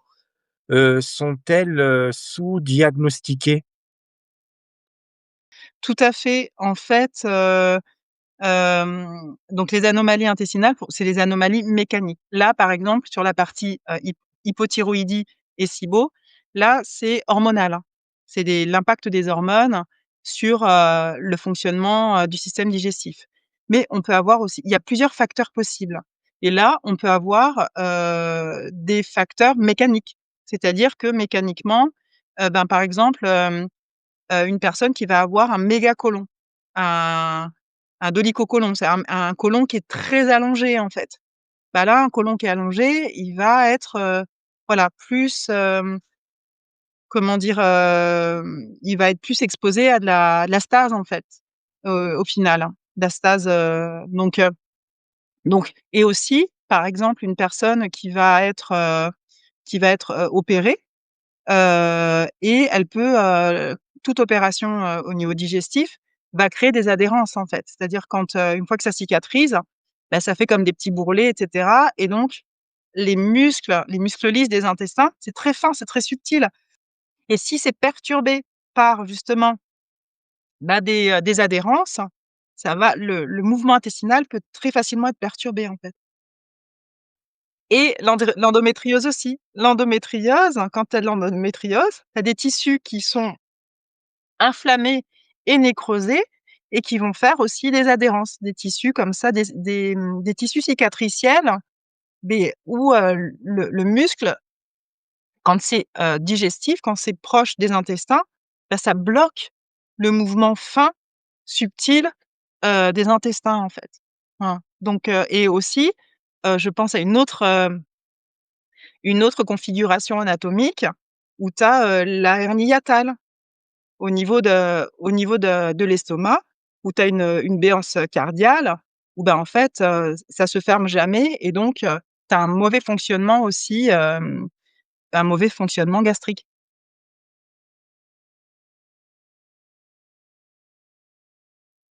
sont-elles, sous-diagnostiquées? Tout à fait. En fait, donc les anomalies intestinales, c'est les anomalies mécaniques. Là, par exemple, sur la partie, hypothyroïdie et SIBO, là, c'est hormonal, hein. C'est l'impact des hormones sur, le fonctionnement, du système digestif. Mais on peut avoir aussi il y a plusieurs facteurs possibles et là, on peut avoir, des facteurs mécaniques. C'est-à-dire que mécaniquement, ben, par exemple, une personne qui va avoir un méga-côlon, un dolichocolon, c'est un côlon qui est très allongé, en fait. Bah, là, un côlon qui est allongé, il va être, voilà, plus, comment dire? Il va être plus exposé à de la stase, en fait, au final, hein. De la stase, donc et aussi, par exemple, une personne qui va être, opérée. Et elle peut, toute opération, au niveau digestif va créer des adhérences, en fait. C'est-à-dire quand, une fois que ça cicatrise, bah, ça fait comme des petits bourrelets et cetera et donc les muscles lisses des intestins, c'est très fin, c'est très subtil et si c'est perturbé par justement, bah, des adhérences, ça va le mouvement intestinal peut très facilement être perturbé, en fait et l'endométriose aussi. L'endométriose, quand tu as de l'endométriose, tu as des tissus qui sont inflammés et nécrosés et qui vont faire aussi des adhérences, des tissus comme ça, des tissus cicatriciels, mais où, le muscle, quand c'est, digestif, quand c'est proche des intestins, bah, ça bloque le mouvement fin, subtil, des intestins, en fait. Voilà, donc et aussi, je pense à une autre configuration anatomique où tu as, la hernie hiatale. Au niveau de l'estomac, où tu as une béance cardiale, où ben, en fait, ça se ferme jamais et donc tu as un mauvais fonctionnement aussi, un mauvais fonctionnement gastrique.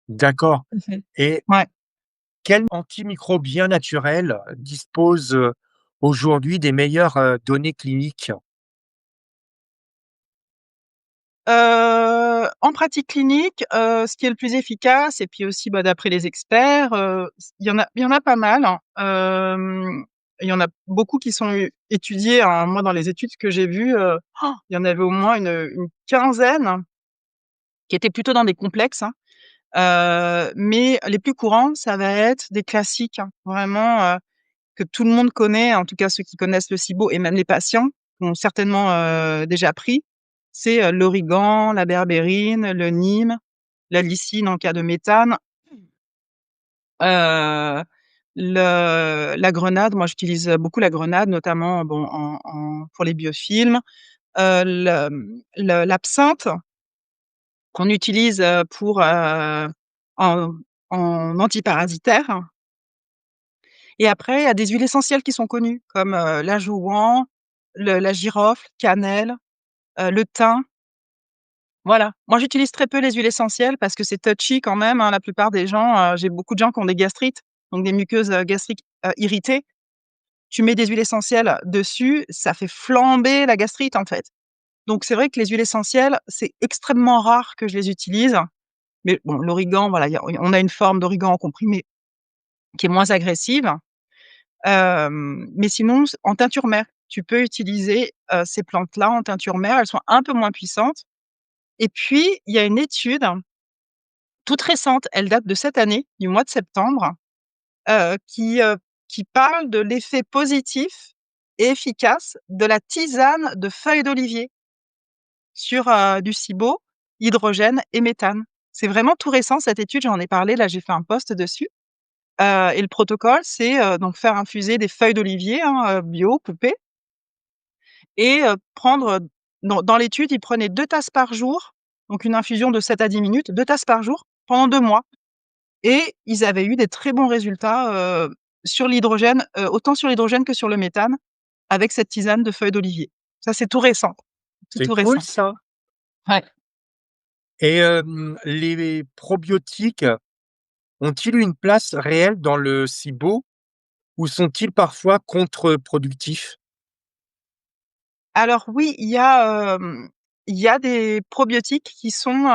D'accord, Mmh. et Ouais. quel antimicrobien naturel dispose, aujourd'hui des meilleures, données cliniques? En pratique clinique, ce qui est le plus efficace et puis aussi, bah, d'après les experts, il y en a pas mal, hein. Il y en a beaucoup qui sont étudiés, hein. Moi, dans les études que j'ai vues, il y en avait au moins une quinzaine qui étaient plutôt dans des complexes, hein. Mais les plus courants, ça va être des classiques, hein, vraiment, que tout le monde connaît, en tout cas ceux qui connaissent le SIBO et même les patients ont certainement, déjà pris. C'est, l'origan, la berbérine, le nîmes, la lysine en cas de méthane, heu, la grenade. Moi, j'utilise, beaucoup la grenade, notamment, bon, pour les biofilms, l'absinthe qu'on utilise, en antiparasitaire et après il y a des huiles essentielles qui sont connues comme, l'ajowan, la girofle, cannelle, le thym. Voilà. Moi, j'utilise très peu les huiles essentielles parce que c'est touchy quand même, hein. La plupart des gens, j'ai beaucoup de gens qui ont des gastrites, donc des muqueuses, gastriques, irritées. Tu mets des huiles essentielles dessus, ça fait flamber la gastrite, en fait. Donc c'est vrai que les huiles essentielles, c'est extrêmement rare que je les utilise. Mais bon, l'origan, voilà, on a une forme d'origan en comprimé qui est moins agressive. Mais sinon, en teinture mère, tu peux utiliser, ces plantes-là en teinture mère. Elles sont un peu moins puissantes et puis il y a une étude toute récente, elle date de cette année, du mois de septembre, heu, qui, heu, qui parle de l'effet positif et efficace de la tisane de feuilles d'olivier sur, du SIBO, hydrogène et méthane. C'est vraiment tout récent cette étude, j'en ai parlé, là, j'ai fait un post dessus. Et le protocole, c'est, donc faire infuser des feuilles d'olivier, hein, bio, coupées et prendre, dans l'étude, ils prenaient 2 tasses par jour, donc une infusion de 7 à 10 minutes, 2 tasses par jour pendant 2 mois et ils avaient eu des très bons résultats, sur l'hydrogène, autant sur l'hydrogène que sur le méthane avec cette tisane de feuilles d'olivier. Ça, c'est tout récent, tout, C'est tout cool récent. ça. Ouais. Et les probiotiques ont-ils une place réelle dans le SIBO ou sont-ils parfois contre-productifs? Alors oui, il y a des probiotiques qui sont,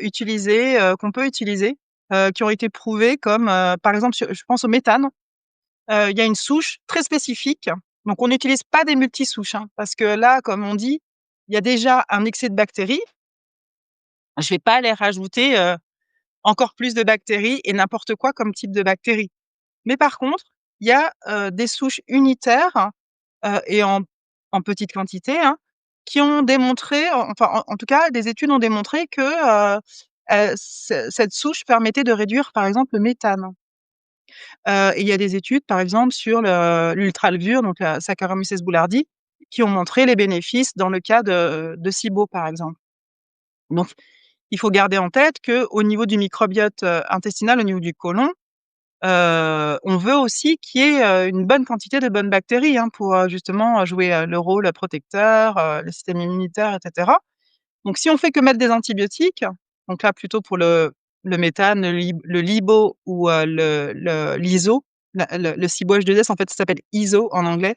utilisés, qu'on peut utiliser, qui ont été prouvés comme, par exemple, je pense au méthane. Il y a une souche très spécifique, donc on n'utilise pas des multisouches, hein, parce que là, comme on dit, il y a déjà un excès de bactéries. Je vais pas aller rajouter, encore plus de bactéries et n'importe quoi comme type de bactéries. Mais par contre, il y a, des souches unitaires, et en petite quantité, hein, qui ont démontré, enfin, en tout cas, des études ont démontré que, cette souche permettait de réduire, par exemple, le méthane. Et il y a des études, par exemple, sur l'ultralevure, donc la Saccharomyces boulardii, qui ont montré les bénéfices dans le cas de SIBO, par exemple. Donc il faut garder en tête qu'au niveau du microbiote, intestinal, au niveau du côlon, on veut aussi qu'il y ait, une bonne quantité de bonnes bactéries, hein, pour, justement, jouer, le rôle protecteur, le système immunitaire et cetera. Donc si on fait que mettre des antibiotiques, donc là plutôt pour le méthane, le LIBO ou, l'ISO, le CIBO-H2S en fait ça s'appelle ISO en anglais.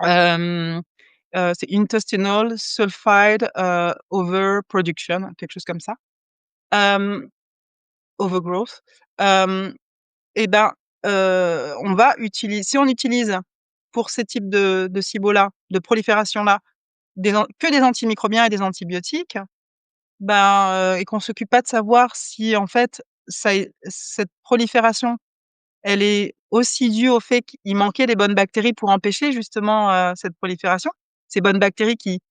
Hem, c'est Intestinal Sulfide, Overproduction, quelque chose comme ça. Hem, Overgrowth. Hem Et ben, on va utiliser si on utilise pour ces types de SIBO-là, de prolifération-là, que des antimicrobiens et des antibiotiques, ben, et qu'on s'occupe pas de savoir si en fait cette prolifération, elle est aussi due au fait qu'il manquait des bonnes bactéries pour empêcher justement, cette prolifération. Ces bonnes bactéries qui,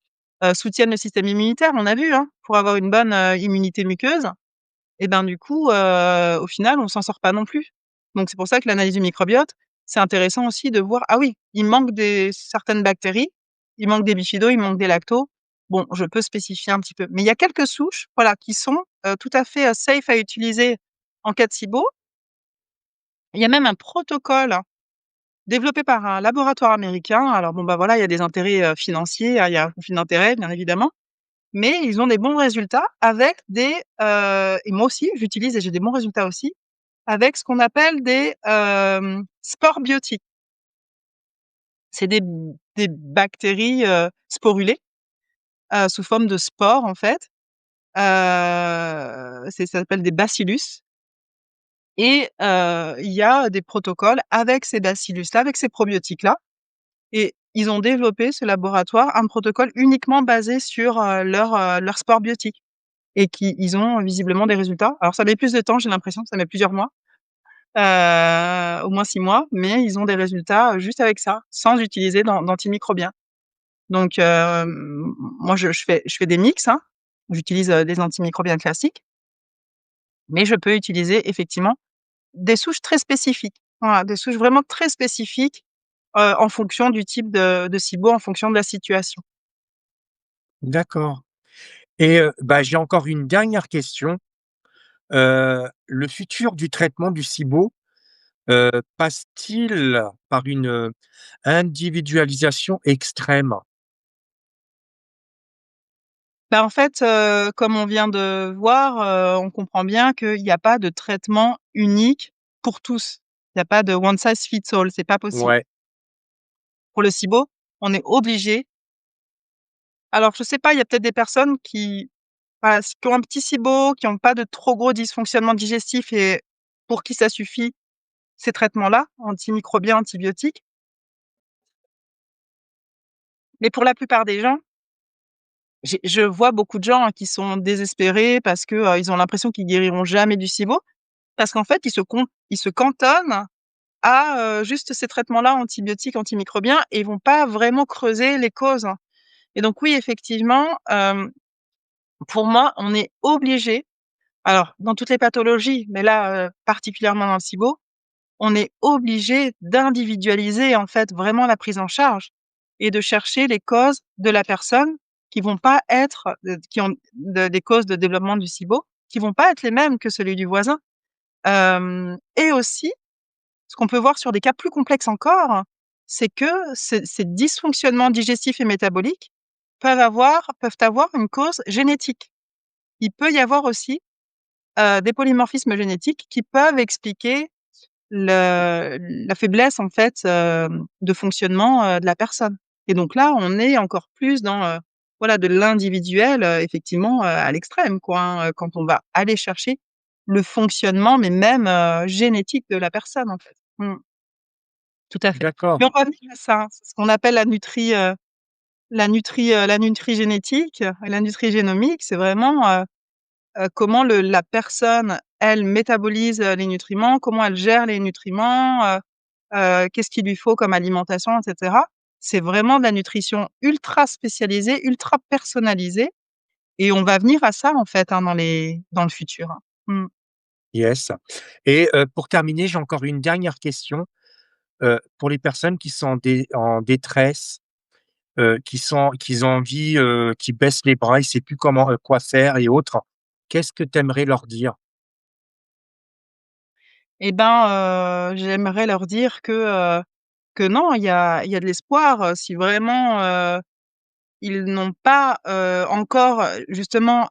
soutiennent le système immunitaire, on a vu, hein, pour avoir une bonne, immunité muqueuse. Et ben, du coup, au final, on s'en sort pas non plus. Donc c'est pour ça que l'analyse du microbiote, c'est intéressant aussi de voir, ah oui, il manque certaines bactéries, il manque des bifidos, il manque des lactos. Bon, je peux spécifier un petit peu. Mais il y a quelques souches, voilà, qui sont, tout à fait, safe à utiliser en cas de SIBO. Il y a même un protocole développé par un laboratoire américain. Alors bon, bah, voilà, il y a des intérêts, financiers, hein, il y a un conflit d'intérêts, bien évidemment. Mais ils ont des bons résultats avec et moi aussi j'utilise et j'ai des bons résultats aussi, avec ce qu'on appelle spores biotiques. C'est des bactéries, sporulées, sous forme de spores en fait. Ça s'appelle des bacillus et il y a des protocoles avec ces bacillus-là, avec ces probiotiques-là et ils ont développé, ce laboratoire, un protocole uniquement basé sur, leurs spores biotiques. Et ils ont visiblement des résultats. Alors ça met plus de temps, j'ai l'impression, ça met plusieurs mois, au moins 6 mois, mais ils ont des résultats, juste avec ça, sans utiliser d'antimicrobiens. Donc moi je fais des mix, hein. J'utilise, des antimicrobiens classiques, mais je peux utiliser effectivement des souches très spécifiques. Voilà, des souches vraiment très spécifiques, en fonction du type de SIBO, en fonction de la situation. D'accord. Et bah, j'ai encore une dernière question. Le futur du traitement du SIBO, passe-t-il par une, individualisation extrême? Bah, en fait, comme on vient de voir, on comprend bien qu'il y a pas de traitement unique pour tous. Il y a pas de one size fits all, c'est pas possible. Ouais, Pour le SIBO, on est obligé, alors je sais pas, il y a peut-être des personnes qui, voilà, qui ont un petit SIBO, qui ont pas de trop gros dysfonctionnements digestifs et pour qui ça suffit, ces traitements-là, antimicrobiens, antibiotiques. Mais pour la plupart des gens, je vois beaucoup de gens, hein, qui sont désespérés parce que, ils ont l'impression qu'ils guériront jamais du SIBO. Parce qu'en fait, ils se cantonnent à, juste ces traitements-là antibiotiques, antimicrobiens et ils vont pas vraiment creuser les causes. Et donc oui, effectivement, pour moi, on est obligé, alors dans toutes les pathologies, mais là, particulièrement dans le SIBO, on est obligé d'individualiser, en fait, vraiment la prise en charge et de chercher les causes de la personne qui vont pas être, qui ont des causes de développement du SIBO, qui vont pas être les mêmes que celui du voisin. Et aussi, ce qu'on peut voir sur des cas plus complexes encore, c'est que ces dysfonctionnements digestifs et métaboliques peuvent avoir une cause génétique. Il peut y avoir aussi, des polymorphismes génétiques qui peuvent expliquer la faiblesse en fait, de fonctionnement, de la personne et donc là, on est encore plus dans, voilà, de l'individuel, effectivement, à l'extrême quoi, hein, quand on va aller chercher le fonctionnement, mais même, génétique de la personne, en fait. Mmh, tout à fait. D'accord, Mais on va venir à ça, hein, c'est ce qu'on appelle la nutrigénétique et la nutrigénomique, c'est vraiment, comment la personne, elle, métabolise, les nutriments, comment elle gère les nutriments, qu'est-ce qu'il lui faut comme alimentation et cetera. C'est vraiment de la nutrition ultra spécialisée, ultra personnalisée et on va venir à ça, en fait, hein, dans le futur, hein. Mmh. yes. Et pour terminer, j'ai encore une dernière question, pour les personnes qui sont en détresse, qui ont envie, qui baissent les bras, ils ne savent plus quoi faire et autres. Qu'est-ce que tu aimerais leur dire? Et ben, j'aimerais leur dire que non, il y a de l'espoir, si vraiment, ils n'ont pas, encore, justement,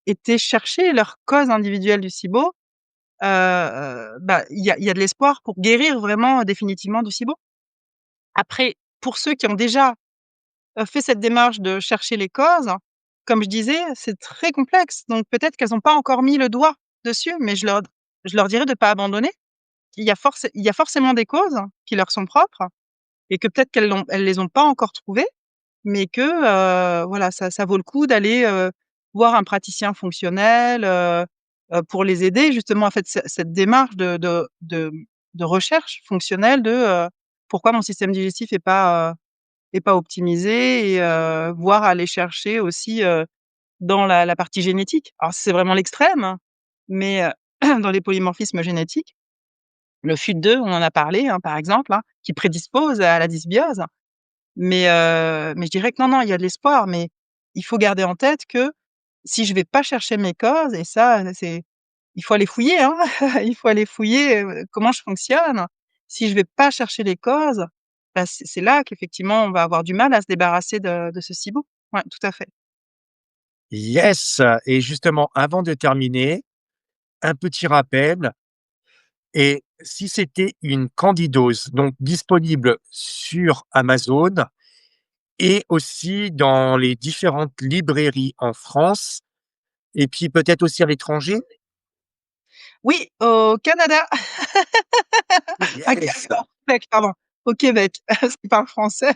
été chercher leur cause individuelle du SIBO, bah, il y a de l'espoir pour guérir vraiment définitivement du SIBO. Après, pour ceux qui ont déjà, fait cette démarche de chercher les causes, comme je disais, c'est très complexe, donc peut-être qu'elles ont pas encore mis le doigt dessus, mais je leur dirais de pas abandonner. Il y a forcément des causes qui leur sont propres et que peut-être elles les ont pas encore trouvées, mais que, voilà, ça vaut le coup d'aller, voir un praticien fonctionnel, pour les aider justement à fait cette démarche de recherche fonctionnelle pourquoi mon système digestif est pas optimisé et voire aller chercher aussi, dans la partie génétique. Alors c'est vraiment l'extrême, hein, mais dans les polymorphismes génétiques, le FUT2, on en a parlé, hein, par exemple, hein, qui prédispose à la dysbiose. Mais je dirais que non, non, il y a de l'espoir, mais il faut garder en tête que si je vais pas chercher mes causes et ça, il faut aller fouiller, hein, il faut aller fouiller, comment je fonctionne. Si je vais pas chercher les causes, bah, c'est là qu'effectivement on va avoir du mal à se débarrasser de ce SIBO. Ouais, tout à fait. Yes, et justement, avant de terminer, un petit rappel. Et si c'était une candidose, donc disponible sur Amazon et aussi dans les différentes librairies en France et puis peut-être aussi à l'étranger? Oui, au Canada, à Yes! Québec, pardon, au Québec, parce qu'ils parlent français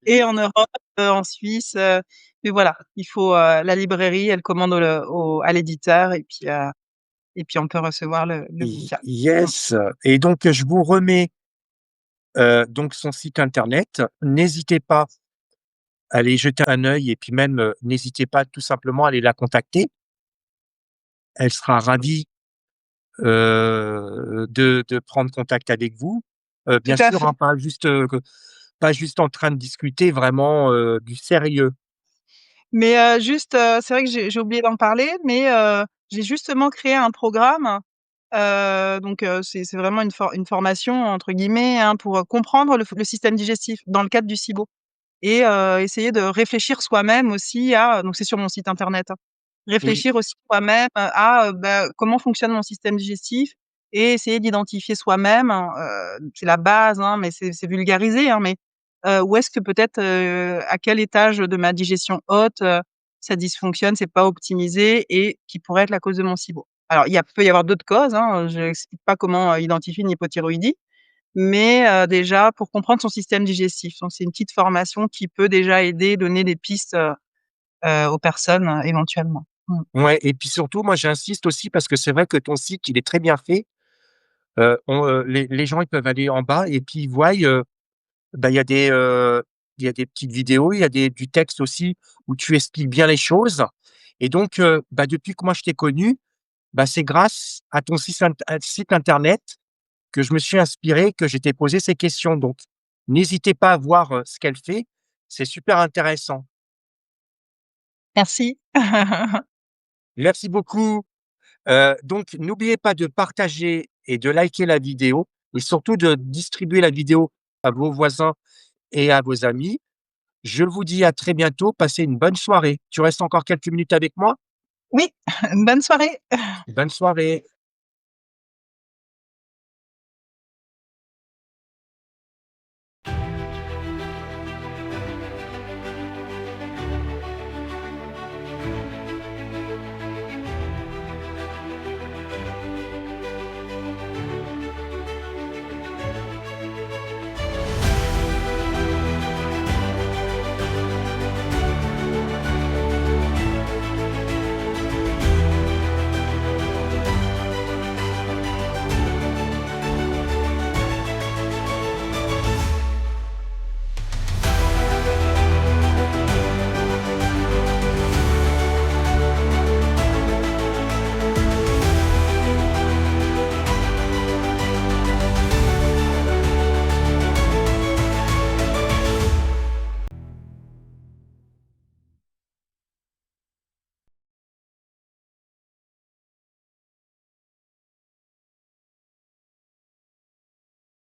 et en Europe, en Suisse, mais voilà, il faut, la librairie, elle commande à l'éditeur et puis on peut recevoir le bouquin. Mmh. Yes, et donc je vous remets, donc son site internet. N'hésitez pas à aller jeter un œil et puis même, n'hésitez pas tout simplement à aller la contacter. Elle sera ravie, de prendre contact avec vous. Tout Bien à sûr, fait. hein, pas juste en train de discuter, vraiment, du sérieux. Mais juste, c'est vrai que j'ai oublié d'en parler, mais j'ai justement créé un programme, donc c'est vraiment une «formation» entre guillemets, hein, pour, comprendre le système digestif dans le cadre du SIBO et essayer de réfléchir soi-même aussi à donc c'est sur mon site internet, hein. Oui. Réfléchir aussi soi-même à, bah, comment fonctionne mon système digestif et essayer d'identifier soi-même, c'est la base, hein, mais c'est vulgarisé, hein, mais où est-ce que peut-être, à quel étage de ma digestion haute, ça dysfonctionne, c'est pas optimisé et qui pourrait être la cause de mon SIBO. Alors peut y avoir d'autres causes, hein, je explique pas comment, identifier une hypothyroïdie, mais déjà pour comprendre son système digestif. Donc c'est une petite formation qui peut déjà aider, donner des pistes, aux personnes, éventuellement. Mmh. Ouais, et puis surtout, moi, j'insiste aussi parce que c'est vrai que ton site, il est très bien fait. Les gens, ils peuvent aller en bas et puis ils voient, bah, il y a des petites vidéos, il y a du texte aussi où tu expliques bien les choses et donc bah, depuis que moi je t'ai connu, bah, c'est grâce à ton site internet que je me suis inspiré, que je t'ai posé ces questions, donc n'hésitez pas à voir, ce qu'elle fait, c'est super intéressant. Merci. Merci beaucoup. Donc n'oubliez pas de partager et de liker la vidéo et surtout de distribuer la vidéo à vos voisins et à vos amis. Je vous dis à très bientôt. Passez une bonne soirée. Tu restes encore quelques minutes avec moi? Oui, bonne soirée. Bonne soirée.